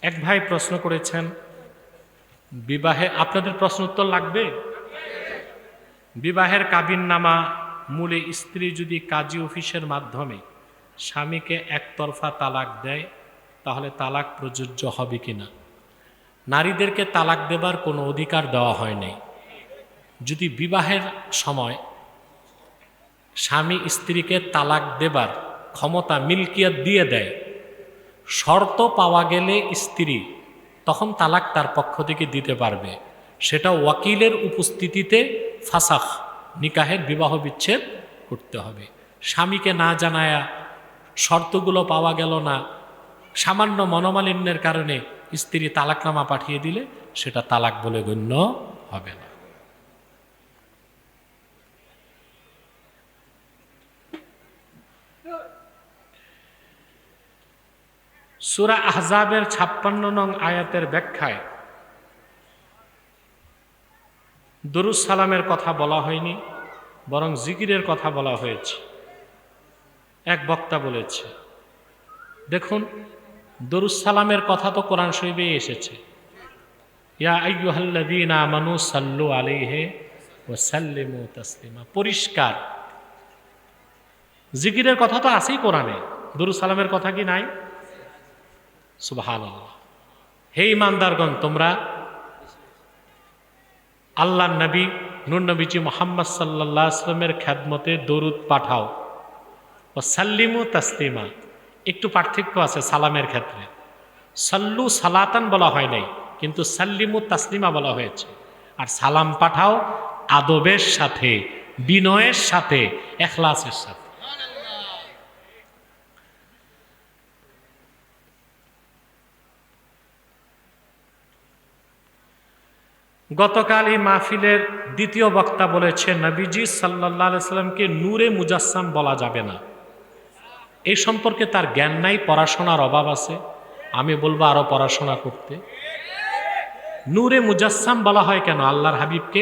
এক ভাই প্রশ্ন করেছেন, বিবাহে আপনাদের প্রশ্ন উত্তর লাগবে? বিবাহের কাবিননামা মূলে স্ত্রী যদি কাজী অফিসের মাধ্যমে স্বামীকে একতরফা তালাক দেয়, তাহলে তালাক প্রযোজ্য হবে কিনা? নারীদেরকে তালাক দেবার কোনো অধিকার দেওয়া হয় নাই। যদি বিবাহের সময় স্বামী স্ত্রীকে তালাক দেবার ক্ষমতা মিল্কিয়াত দিয়ে দেয়, শর্ত পাওয়া গেলে স্ত্রী তখন তালাক তার পক্ষ থেকে দিতে পারবে। সেটা ওয়াকিলের উপস্থিতিতে ফাসাখ, নিকাহের বিবাহ বিচ্ছেদ করতে হবে। স্বামীকে না জানায়া শর্তগুলো পাওয়া গেল না, সামান্য মনোমালিন্যের কারণে স্ত্রী তালাকনামা পাঠিয়ে দিলে সেটা তালাক বলে গণ্য হবে না। সূরা আহজাবের 56 নং আয়াতের ব্যাখ্যায় দরুদ সালামের কথা বলা হয়নি, বরং জিকিরের কথা বলা হয়েছে। এক বক্তা বলেছে, দেখুন, দরুদ সালামের কথা তো কোরআন শরীফে এসেছে, ইয়া আইয়ুহাল্লাযীনা আমানু সাল্লু আলাইহি ওয়া সাল্লিমু তাসলিমা, পরিষ্কার। জিকিরের কথা তো আছেই কোরআনে, দরুদ সালামের কথা কি নাই? সুবহানাল্লাহ। হে ঈমানদারগণ, তোমরা আল্লাহর নবী নূর নবীজি মুহাম্মদ সাল্লাল্লাহু আলাইহি ওয়াসাল্লামের খেদমতে দরুদ পাঠাও। ও সাল্লিমু তাসলিমা, একটু পার্থক্য আছে সালামের ক্ষেত্রে। সাল্লু সালাতান বলা হয় নাই, কিন্তু সাল্লিমু তাসলিমা বলা হয়েছে। আর সালাম পাঠাও আদবের সাথে, বিনয়ের সাথে, ইখলাসের সাথে। গতকাল এই মাহফিলের দ্বিতীয় বক্তা বলেছে, নবীজি সাল্লাল্লাহু আলাইহি সাল্লামকে নূরে মুজাসসাম বলা যাবে না। এই সম্পর্কে তার জ্ঞান নাই, পড়াশোনার অভাব আছে। আমি বলবো আরো পড়াশোনা করতে। নূরে মুজাসসাম বলা হয় কেন আল্লাহর হাবিবকে?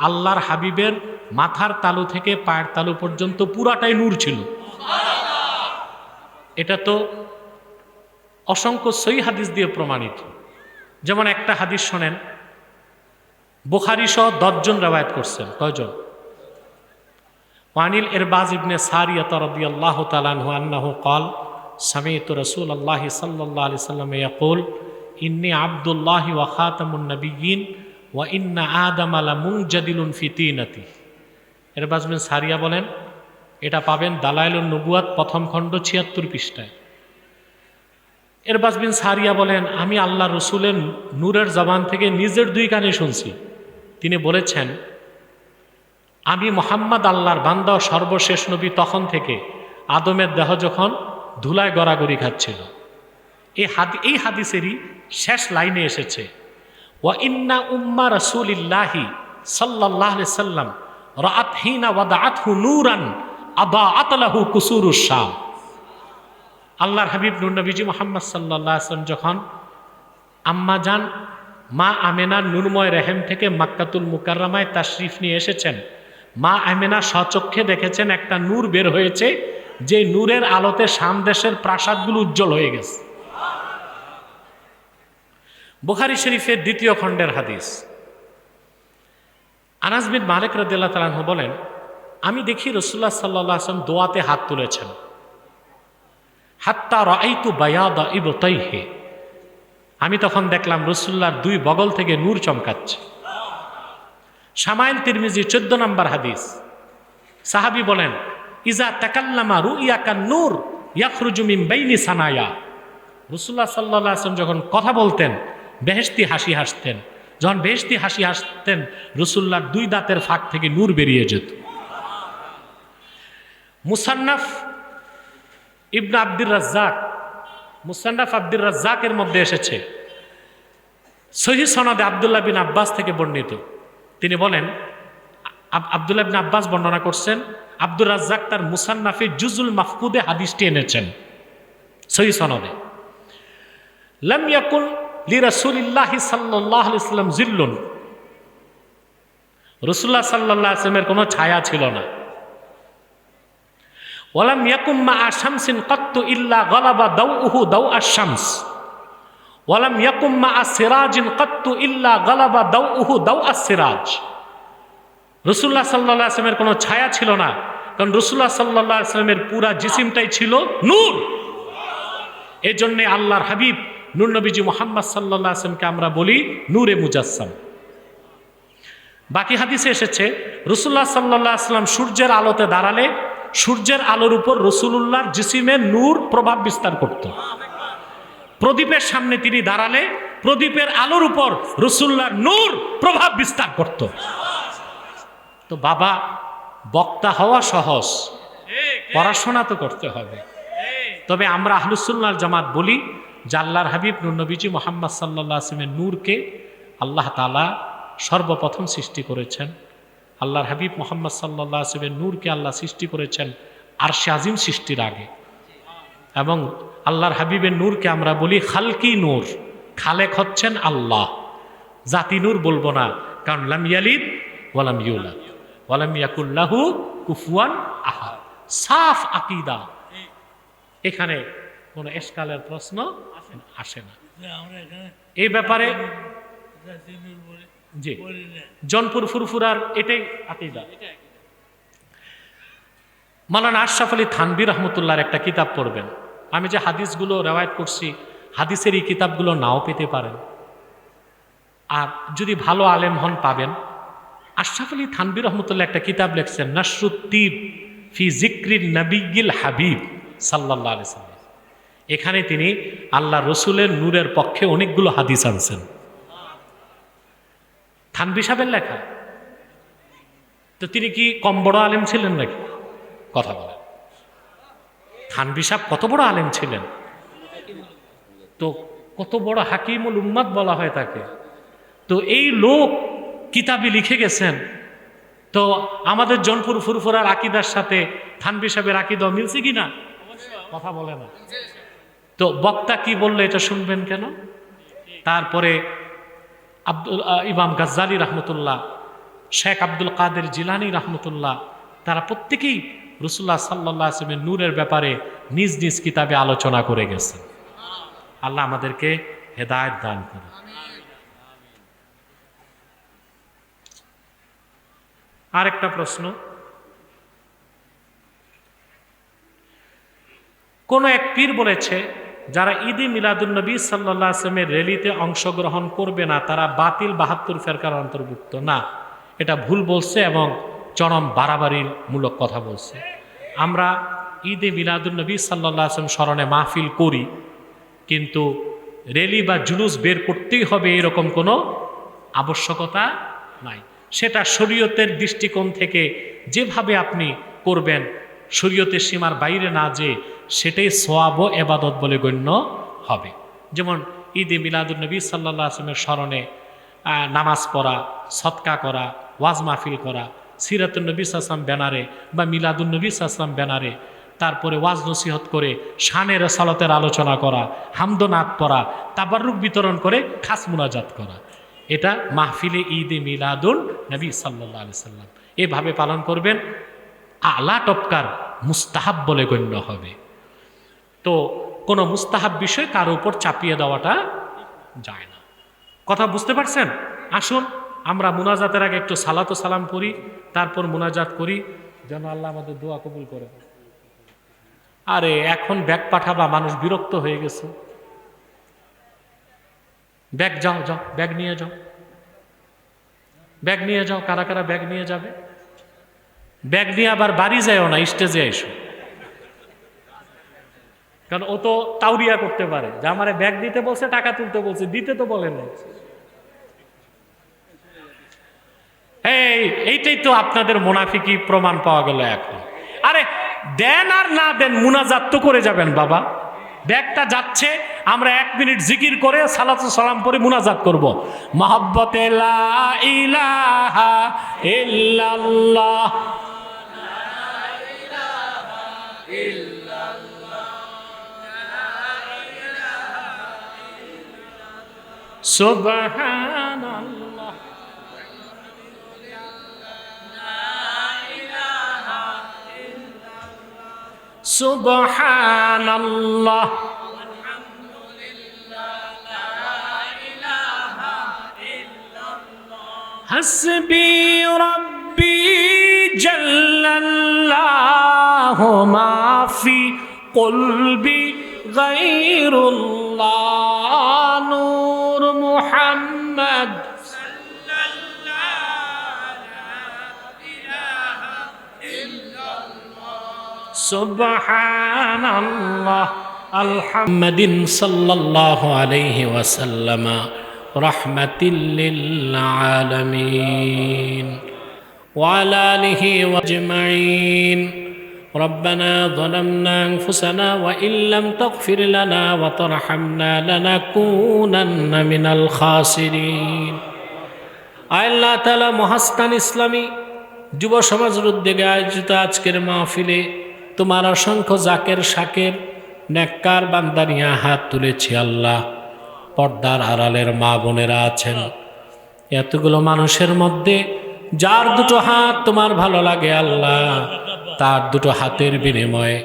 আল্লাহর হাবিবের মাথার তালু থেকে পায়ের তালু পর্যন্ত পুরাটাই নূর ছিল। এটা তো অসংখ্য সহিহ হাদিস দিয়ে প্রমাণিত। যেমন একটা হাদিস শোনেন, বুখারী সহ 10 জন রওয়ায়াত করছেন। কয়জন? ওয়ানিল ইরবাজ ইবনে সারিয়াত রাদিয়াল্লাহু তাআলা আনহু আন্নাহু ক্বাল সামি'তু রাসূলুল্লাহ সাল্লাল্লাহু আলাইহি ওয়াসাল্লাম ইয়াকুল ইন্নী আবদুল্লাহি ওয়া খাতামুন নাবিয়্যিন ওয়া ইন্না আদামা লামুনজাদিলুন ফি তিনাতি। এরবাজ বিন সারিয়া বলেন, এটা পাবেন দালাইলুন নবুয়াত প্রথম খণ্ড ৭৬ পৃষ্ঠায়। এরবাজ বিন সারিয়া বলেন, আমি আল্লাহ রসুলের নূরের জবান থেকে নিজের 2 কানে শুনছি। তিনি বলেছেন, আমি মোহাম্মদ আল্লাহর বান্দা ও সর্বশেষ নবী তখন থেকে আদমের দেহ যখন ধুলায় গড়াগড়ি খাচ্ছিল। এই হাদিসেরই শেষ লাইনে এসেছে, ওয়া ইন্না উম্মা রাসূলিল্লাহি সাল্লাল্লাহু আলাইহি সাল্লাম রাআত হিনা ওয়াদাআতহু নূরান আদাআত লাহু কুসুরুশ শাম। আল্লাহর হাবিব নূর নবীজি মুহাম্মদ সাল্লাল্লাহু আলাইহি সাল্লাম যখন আম্মা জান মা আমেনার নূরময় রেহেম থেকে মক্কাতুল মুকাররমায় তাশরিফ নিয়ে এসেছেন, মা আমেনা স্বচক্ষে দেখেছেন একটা নূর বের হয়েছে, যে নূরের আলোতে শাম দেশের প্রাসাদগুলো উজ্জ্বল হয়ে গেছে। বুখারী শরীফের 2য় খণ্ডের হাদিস। আনাস বিন মালিক রাদিয়াল্লাহু তাআলা আনহু বলেন, আমি দেখি রাসূলুল্লাহ সাল্লাল্লাহু আলাইহি ওয়াসাল্লাম দোয়াতে হাত তুলেছেন, হাত্তা রাআইতু বায়াদা ইবতাইহি, আমি তখন দেখলাম রাসূলুল্লাহর 2 বগল থেকে নূর চমকাচ্ছে। শামাইল তিরমিজি 14 নম্বর হাদিস। সাহাবী বলেন, ইজা তাকাল্লামা রুইয়াকা নূর ইয়াখরুজু মিন বাইনি সানায়া। রাসূলুল্লাহ সাল্লাল্লাহু আলাইহি ওয়াসাল্লাম যখন কথা বলতেন বেহেশতি হাসি হাসতেন, যখন বেহেশতি হাসি হাসতেন রাসূলুল্লাহর 2 দাঁতের ফাঁক থেকে নূর বেরিয়ে যেত। মুসান্নাফ ইবনে আব্দুর রাজ্জাক, মুসান্নাফ আব্দুর রাজ্জাকের মধ্যে এসেছে সহিহ সনদে আব্দুল্লাহ বিন আব্বাস থেকে বর্ণিত। তিনি বলেন, আব্দুল্লাহ বিন আব্বাস বর্ণনা করছেন, আব্দুর রাজ্জাক তার মুসান্নাফে জুজুল মাফকুদে হাদিসটি এনেছেন সহিহ সনদে। লাম ইয়াকুন লিরাসূলিল্লাহি সাল্লাল্লাহু আলাইহি ওয়াসাল্লাম জিল্লুন, রাসূলুল্লাহ সাল্লাল্লাহু আলাইহি ওয়াসাল্লামের কোনো ছায়া ছিল না। ওয়ালাম ইয়াকুম মা শামসিন কাত্তু ইল্লা গালাবা দাউহু দাউ আশ-শামস, ওয়ালাম ইয়াকুম মা সিরাজিন কাত্তু ইল্লা গালাবা দাউহু দাউ আস-সিরাজ। রাসূলুল্লাহ সাল্লাল্লাহু আলাইহি ওয়াসাল্লামের কোনো ছায়া ছিল না, কারণ রাসূলুল্লাহ সাল্লাল্লাহু আলাইহি ওয়াসাল্লামের পুরা জিসিমটাই ছিল নূর। এজন্য আল্লাহর হাবিব নূর নবীজি মুহাম্মদ সাল্লাল্লাহু আলাইহি ওয়াসাল্লামকে আমরা বলি নূরে মুজাসসাম। বাকি হাদিসে এসেছে, রাসূলুল্লাহ সাল্লাল্লাহু আলাইহি ওয়াসাল্লাম সূর্যের আলোতে দাঁড়ালে সূর্যের আলোর উপর রাসূলুল্লাহর জিসিমের নূর প্রভাব বিস্তার করত। প্রদীপের সামনে তিনি দাঁড়ালে প্রদীপের আলোর উপর রাসূলুল্লাহর নূর প্রভাব বিস্তার করত। তো বাবা, বক্তা হওয়া সহজ, পড়াশোনা তো করতে হবে। তবে আমরা আহলুস সুন্নাহ ওয়াল জামাত বলি যে আল্লাহর হাবিব নূর নবীজি মুহাম্মদ সাল্লাল্লাহু আলাইহি ওয়াসাল্লামের নূরকে আল্লাহ তাআলা সর্বপ্রথম সৃষ্টি করেছেন। আল্লাহর হাবিব মুহাম্মদ সাল্লাল্লাহু আলাইহি ওয়াসাল্লামের নূরকে আল্লাহ সৃষ্টি করেছেন আরশে আজিম সৃষ্টির আগে। এবং আল্লাহর হাবিবের নূরকে আমরা বলি খালকি নূর, খালেক হচ্ছেন আল্লাহ, জাতি নূর বলবো না, কারণ লাম ইয়ালিদ ওয়ালাম ইউলাদ ওয়ালাম ইয়াকুল লাহু কুফুয়ান আহাদ। সাফ আকীদা, এখানে কোনো এশকালের প্রশ্ন আসে না। এই ব্যাপারে জি জনপুর ফুরফুরার এটাই আকীদা। মাওলানা আশরাফ আলী থানভী রহমতুল্লাহর একটা কিতাব পড়বেন। আমি যে হাদিসগুলো রেওয়ায়েত করছি, হাদিসের এই কিতাবগুলো নাও পেতে পারেন, আর যদি ভালো আলেম হন পাবেন। আশরাফ আলী থানভী রহমতুল্লাহ একটা কিতাব লিখছেন, নাশরুত্তিব ফি যিকরিন নবিয়্যিল হাবিব সাল্লাল্লাহু আলাইহি ওয়াসাল্লাম। এখানে তিনি আল্লাহ রসুলের নূরের পক্ষে অনেকগুলো হাদিস আনছেন। থানভী সাহেবের লেখা। তো তিনি কি কম বড় আলেম ছিলেন নাকি? কথা বলেন, থানভী সাহেব কত বড় আলেম ছিলেন, তো কত বড় হাকিমুল উম্মাত বলা হয় তাকে। তো এই লোক কিতাবে লিখে গেছেন, তো আমাদের জনপুর ফুরফুরার আকিদার সাথে থানভী সাহেবের আকিদা মিলছে কিনা? কথা বলে না। তো বক্তা কি বললো এটা শুনবেন কেন? তারপরে ইমাম গাজ্জালি রহমতুল্লাহ, শেখ আব্দুল কাদের জিলানী রহমতুল্লাহ, তারা প্রত্যেকেই রাসূলুল্লাহ সাল্লাল্লাহু আলাইহি ওয়াসাল্লামের নূরের ব্যাপারে নিজ নিজ কিতাবে আলোচনা করে গেছেন। আল্লাহ আমাদেরকে হেদায়েত দান করুন। আরেকটা প্রশ্ন, কোন এক পীর বলেছে যারা ঈদে মিলাদুন্নবী সাল্লাল্লাহু আলাইহি ওয়াসাল্লামের র্যালিতে অংশগ্রহণ করবে না তারা বাতিল ৭২ ফেরকার অন্তর্ভুক্ত না। এটা ভুল বলছে এবং চরম বাড়াবাড়ির মূলক কথা বলছে। আমরা ঈদে মিলাদুন্নবী সাল্লাল্লাহু আলাইহি ওয়াসাল্লাম স্মরণে মাহফিল করি, কিন্তু র্যালি বা জুলুস বের করতেই হবে এরকম কোনো আবশ্যকতা নাই। সেটা শরীয়তের দৃষ্টিকোণ থেকে যেভাবে আপনি করবেন, শরীয়তের সীমার বাইরে না যে, সেটাই সওয়াব ও ইবাদত বলে গণ্য হবে। যেমন ঈদে মিলাদুন্নবী সাল্লাল্লাহু আলাইহি ওয়াসাল্লামের স্মরণে নামাজ পড়া, সদকা করা, ওয়াজ মাহফিল করা, সিরাতুন্নবী সাল্লাল্লাহু আলাইহি ওয়াসাল্লাম ব্যানারে বা মিলাদুন্নবী সাল্লাল্লাহু আলাইহি ওয়াসাল্লাম ব্যানারে, তারপরে ওয়াজ নসিহত করে শানে রিসালাতের আলোচনা করা, হামদনাত পড়া, তাবাররুক বিতরণ করে খাস মুনাজাত করা, এটা মাহফিলে ঈদে মিলাদুন নবী সাল্লাল্লাহু আলাইহি ওয়াসাল্লাম এভাবে পালন করবেন। আলা টপকার মুস্তাহাব বলে গণ্য হবে। তো কোনো মুস্তাহাব বিষয় কারো উপর চাপিয়ে দেওয়াটা যায় না। কথা বুঝতে পারছেন? আসুন আমরা মুনাজাতের আগে একটু সালাত ও সালাম করি, তারপর মুনাজাত করি, যেন আল্লাহ আমাদের দোয়া কবুল করে। আরে এখন ব্যাগ পাঠাবা, মানুষ বিরক্ত হয়ে গেছে। ব্যাগ যাও, যাও ব্যাগ নিয়ে যাও, ব্যাগ নিয়ে যাও। কারা কারা ব্যাগ নিয়ে যাবে? ব্যাগ নিয়ে আবার বাড়ি যায়ও না, স্টেজে এসো। কারণ ও তো তাউরিয়া করতে পারে যে আমারে ব্যাগ দিতে বলছে, টাকা তুলতে বলছে, দিতে তো বলেন না। এইটাই তো আপনাদের মুনাফিকি প্রমাণ পাওয়া গেল এখন। আরে দেন আর না দেন, মুনাজাত তো করে যাবেন বাবা। ব্যাগটা যাচ্ছে, আমরা 1 মিনিট জিকির করে সালাত ও সালাম পরে মুনাজাত করব। মহব্বতে লা ইলাহা ইল্লাল্লাহ, সুবহানাল্লাহ, সুবহানাল্লাহ, হাসবি রব্বি জাল্লাল্লাহু মা ফি কলবি গায়রুল্লাহ, নূর মুহাম্মদ সুবহানাল্লাহ, আলহামদিন সাল্লাল্লাহু আলাইহি ওয়াসাল্লাম রাহমাতিল লিল আলামিন ওয়া আলা আলিহি ওয়া আজমাইন। ربنا ظلمنا أنفسنا وإن لم تغفر لنا وترحمنا لنكونن من الخاسرين। আল্লাহ তাআলা মহাস্থান ইসলামী যুব সমাজের উদ্যোগে আয়োজিত আজকের মাহফিলে তোমার অসংখ্য জাকের শাকের নেককার বান্দা নিয়ে হাত তুলেছি। আল্লাহ, পর্দার আড়ালের মা বোনেরা আছেন, এতগুলো মানুষের মধ্যে যার দুটো হাত তোমার ভালো লাগে আল্লাহ, তার দুটো হাতের বিনিময়ে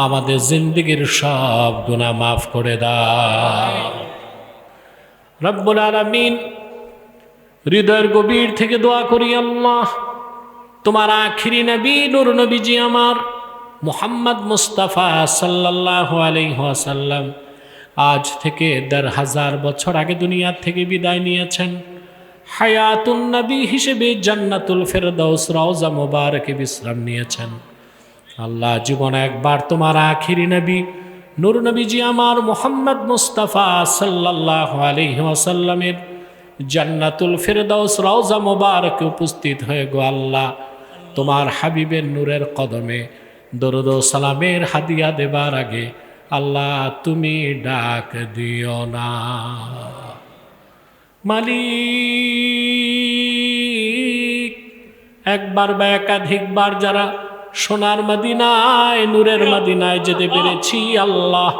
আমাদের জিন্দেগীর সব গুনাহ মাফ করে দাও রব্বুল আলামিন। হৃদয়ের গভীর থেকে দোয়া করি আল্লাহ, তোমার আখিরি নবী নূর নবীজি আমার মুহাম্মদ মুস্তাফা সাল্লাল্লাহু আলাইহি ওয়াসাল্লাম আজ থেকে ১৫০০ বছর আগে দুনিয়া থেকে বিদায় নিয়েছেন। হায়াতুন নবী হিসেবে জান্নাতুল ফেরদাউস রওজা মুবারকে বিশ্রাম নিয়েছেন। আল্লাহ, জীবনে একবার তোমার আখিরি নবী নূর নবীজি আমার মুহাম্মদ মুস্তাফা সাল্লাল্লাহু আলাইহি ওয়াসাল্লামের জান্নাতুল ফেরদাউস রওজা মুবারকে উপস্থিত হয়ে গো আল্লাহ, তোমার হাবিবের নূরের কদমে দরুদ ও সালামের হাদিয়া দেবার আগে আল্লাহ তুমি ডাক দিও না। মালিক, একবার বা একাধিকবার যারা সোনার মদিনায় নূরের মদিনায় যেতে পেরেছি আল্লাহ,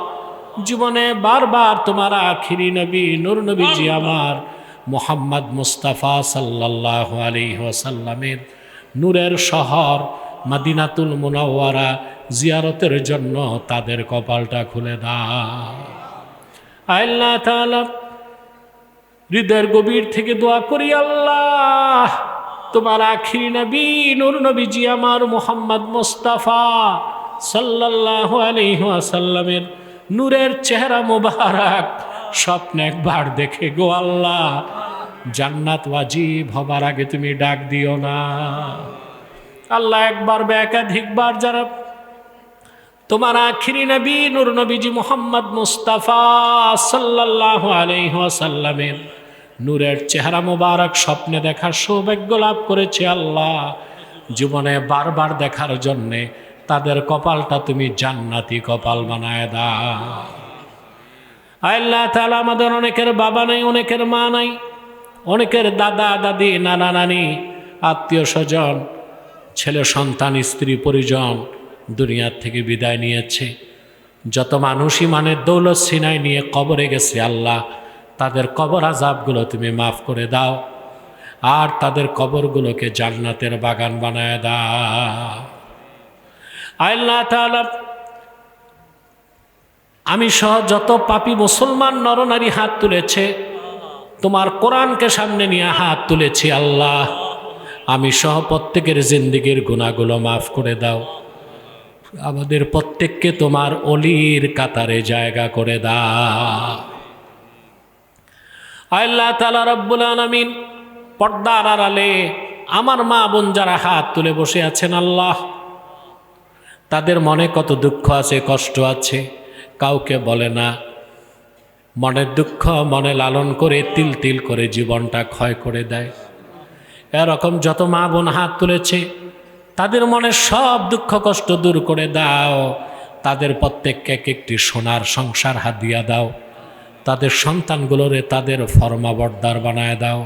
জীবনে বারবার তোমার আখিরি নবী নূর নবীজি আমার মুহাম্মদ মুস্তাফা সাল্লাল্লাহু আলাইহি ওয়াসাল্লামের নূরের শহর মদিনাতুল মুনাওয়ারা জিয়ারতের জন্য তাদের কপালটা খুলে দাও। আল্লাহ তাআলা, হৃদয়ের গভীর থেকে দোয়া করি আল্লাহ, তোমার আখিরি নবী নূর নবীজি আমার মুহাম্মদ মুস্তাফা সাল্লাল্লাহু আলাইহি ওয়াসাল্লামের নূরের চেহারা মোবারক স্বপ্নে একবার দেখে গো আল্লাহ, জান্নাত ওয়াজিব হবার আগে তুমি ডাক দিও না। আল্লাহ একবার বা একাধিকবার যারা তোমার আখিরি নবী নূর নবীজি মুহাম্মদ মুস্তাফা সাল্লাল্লাহু আলাইহি ওয়াসাল্লামের নূরের চেহারা মোবারক স্বপ্নে দেখার সৌভাগ্য লাভ করেছে আল্লাহ, জীবনে বারবার দেখার জন্যে তাদের কপালটা তুমি জান্নাতি কপাল বানায় দাও। আল্লাহ তাআলা আমাদের অনেকের বাবা নাই, অনেকের মা নাই, অনেকের দাদা দাদি নানা নানি আত্মীয় স্বজন ছেলে সন্তান স্ত্রী পরিজন দুনিয়ার থেকে বিদায় নিয়েছে। যত মানুষ ইমানের দৌলত সিনায় নিয়ে কবরে গেছে আল্লাহ, তাদের কবর আযাবগুলো তুমি মাফ করে দাও, আর তাদের কবরগুলোকে জান্নাতের বাগান বানায় দাও। আল্লাহ তাআলা আমি সহ যত পাপী মুসলমান নরনারী হাত তুলেছে, তোমার কোরআনকে সামনে নিয়ে হাত তুলেছি আল্লাহ, আমি সহ প্রত্যেকের জিন্দেগির গুনাহগুলো মাফ করে দাও, আমাদের প্রত্যেককে তোমার অলির কাতারে জায়গা করে দাও। আল্লাহ তাআলা রব্বুল আলামিন পর্দার আড়ালে আমার মা বোন যারা হাত তুলে বসে আছেন আল্লাহ, তাদের মনে কত দুঃখ আছে, কষ্ট আছে, কাউকে বলে না, মনের দুঃখ মনে লালন করে তিল তিল করে জীবনটা ক্ষয় করে দেয়। এরকম যত মা বোন হাত তুলেছে তাদের মনে সব দুঃখ কষ্ট দূর করে দাও, তাদের প্রত্যেককে এক একটি সোনার সংসার হাদিয়া দাও, তাদের সন্তানগুলোরে তাদের ফরমাবর্দার বানায় দাও।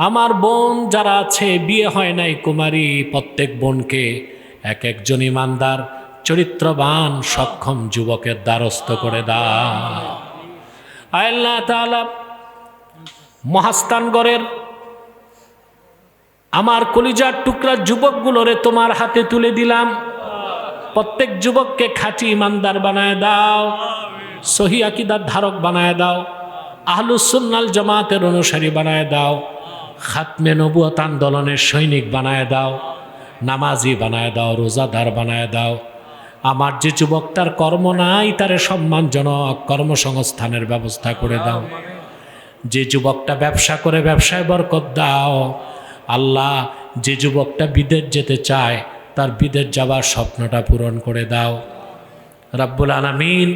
আমার বোন যারা আছে বিয়ে হয় নাই কুমারী, প্রত্যেক বোনকে এক একজন ইমানদার চরিত্রবান সক্ষম যুবকের দ্বারস্থ করে দাও। আল্লাহ তাআলা মহাস্থানগড়ের আমার কলিজার টুকরা যুবকগুলোরে তোমার হাতে তুলে দিলাম, প্রত্যেক যুবককে খাঁটি ইমানদার বানায় দাও, সহি আকীদার ধারক বানায় দাও, আহলুস সুন্নাল জামাতের অনুসারী বানায় দাও, খাতমে নবুয়ত আন্দোলনের সৈনিক বানায় দাও, নামাজি বানায় দাও, রোজাদার বানায় দাও। আমার যে যুবকটার কর্ম নাই তারে সম্মানজনক কর্মসংস্থানের ব্যবস্থা করে দাও, যে যুবকটা ব্যবসা করে ব্যবসায় বরকত দাও আল্লাহ, যে যুবকটা বিদেশ যেতে চায় তার বিদেশ যাবার স্বপ্নটা পূরণ করে দাও। রব্বুল আলামিন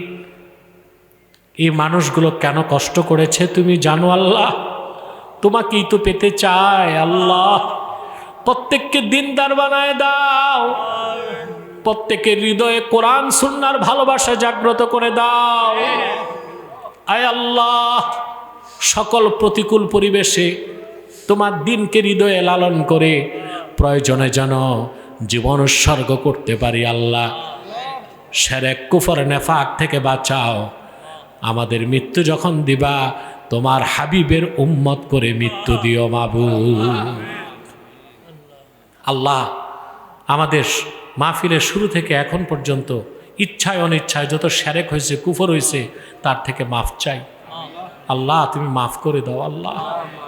এই মানুষগুলো কেন কষ্ট করেছে তুমি জানো আল্লাহ, তোমাকেই তো পেতে চায় আল্লাহ, প্রত্যেককে দিনদার বানায় দাও, প্রত্যেকের হৃদয়ে কোরআন সুন্নাহর ভালোবাসা জাগ্রত করে দাও। আয় আল্লাহ, সকল প্রতিকূল পরিবেশে তোমার দিনকে হৃদয়ে লালন করে প্রয়োজনে যেন জীবন উৎসর্গ করতে পারি আল্লাহ। শিরক কুফর নেফাক থেকে বাঁচাও, আমাদের মৃত্যু যখন দিবা তোমার হাবিবের উম্মত করে মৃত্যু দিও মাবুদ। আল্লাহ আমাদের মাহফিলের শুরু থেকে এখন পর্যন্ত ইচ্ছায় অনিচ্ছায় যত শিরক হয়েছে কুফর হয়েছে তার থেকে মাফ চাই আল্লাহ, তুমি মাফ করে দাও আল্লাহ।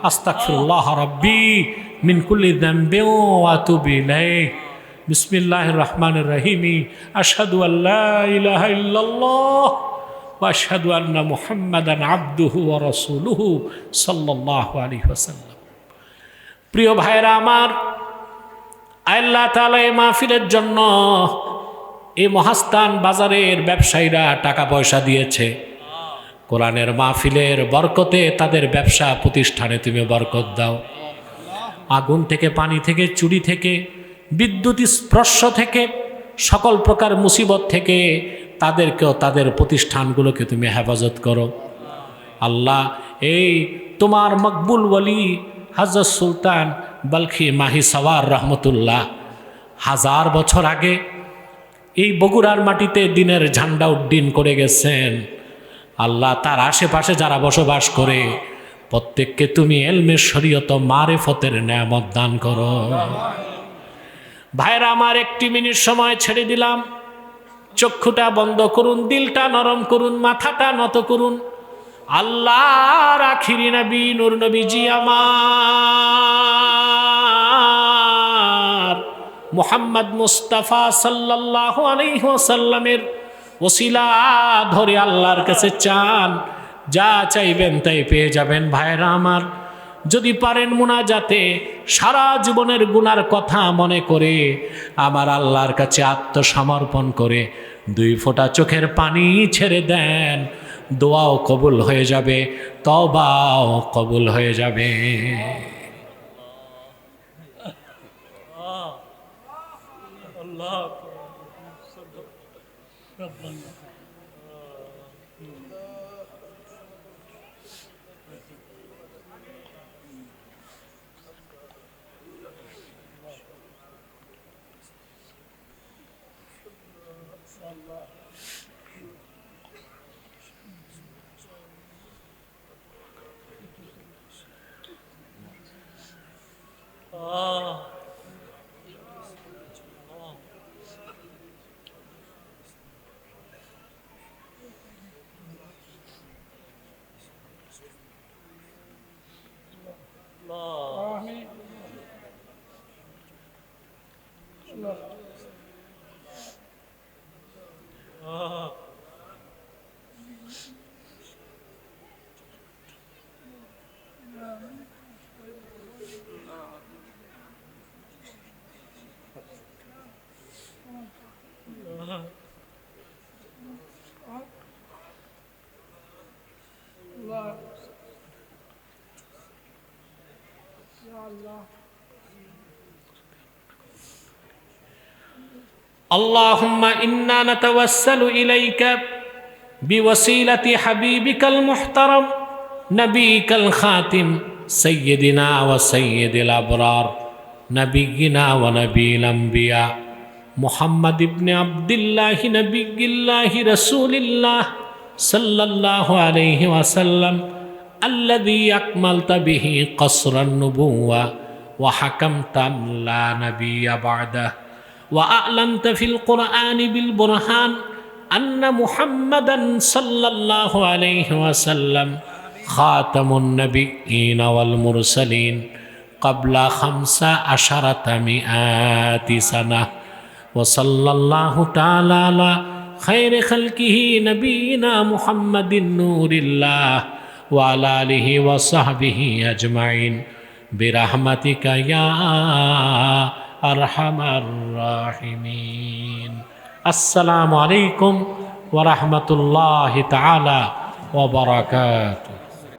আস্তাগফিরুল্লাহ রাব্বি মিন কুল্লি যামবি ওয়া আতুবু ইলাইহি। বিসমিল্লাহির রহমানির রহিম। আশহাদু আল্লা ইলাহা ইল্লাল্লাহ ওয়া আশহাদু আন্না মুহাম্মাদান আবদুহু ওয়া রাসূলুহু সাল্লাল্লাহু আলাইহি ওয়াসাল্লাম। প্রিয় ভাইরা আমার, আল্লাহ তাআলা এই মাহফিলের জন্য এই মহাস্থান বাজারের ব্যবসায়ীরা টাকা পয়সা দিয়েছে, কোরআনের মাহফিলের বরকতে তাদের ব্যবসা প্রতিষ্ঠানে তুমি বরকত দাও। আগুন থেকে, পানি থেকে, চুরি থেকে, বিদ্যুৎ স্পর্শ থেকে, সকল প্রকার মুসিবত থেকে তাদেরকেও তাদের প্রতিষ্ঠানগুলোকে তুমি হেফাজত করো আল্লাহ। এই তোমার মকবুল ওলি হযরত সুলতান বলখি মাহি সওয়ার রহমতুল্লাহ 1000 বছর আগে এই বগুড়ার মাটিতে দিনের ঝান্ডা উড্ডীন করে গেছেন আল্লাহ। তার আশেপাশে যারা বসবাস করে প্রত্যেককে তুমি ইলমে শরীয়ত মারিফতের নেয়ামত দান করো। ভাইরা আমার, 1 মিনিট সময় ছেড়ে দিলাম, চক্ষুটা বন্ধ করুন, দিলটা নরম করুন, মাথাটা নত করুন। আল্লাহর আখিরি নবী নূর নবীজি আমার মুহাম্মদ মুস্তাফা সাল্লাল্লাহু আলাইহি ওয়াসাল্লামের ওসিলা ধরে আল্লাহর কাছে চান, যা চাইবেন তাই পেয়ে যাবেন। ভাইরা আমার, যদি পারেন মুনাজাতে সারা জীবনের গুনার কথা মনে করে আমার আল্লাহর কাছে আত্মসমর্পণ করে 2 ফোঁটা চোখের পানি ছেড়ে দেন, দোয়াও কবুল হয়ে যাবে, তওবাও কবুল হয়ে যাবে। اللهم إنا نتوسل إليك بوسيلة حبيبك المحترم نبيك الخاتم سيدنا وسيد الأبرار نبينا ونبي الأنبياء محمد بن عبد الله نبي الله رسول الله صلى الله عليه وسلم الذي أكملت به قصر النبوة وحكمت أن لا نبي بعده وأعلنت في القرآن بالبرهان أن محمدا صلى الله عليه وسلم خاتم النبيين والمرسلين قبل 1500 سنة وصلى الله تعالى على خير خلقه نبينا محمد نور الله وعلى آله وصحبه أجمعين برحمتك يا أرحم الراحمين السلام عليكم ورحمة الله تعالى وبركاته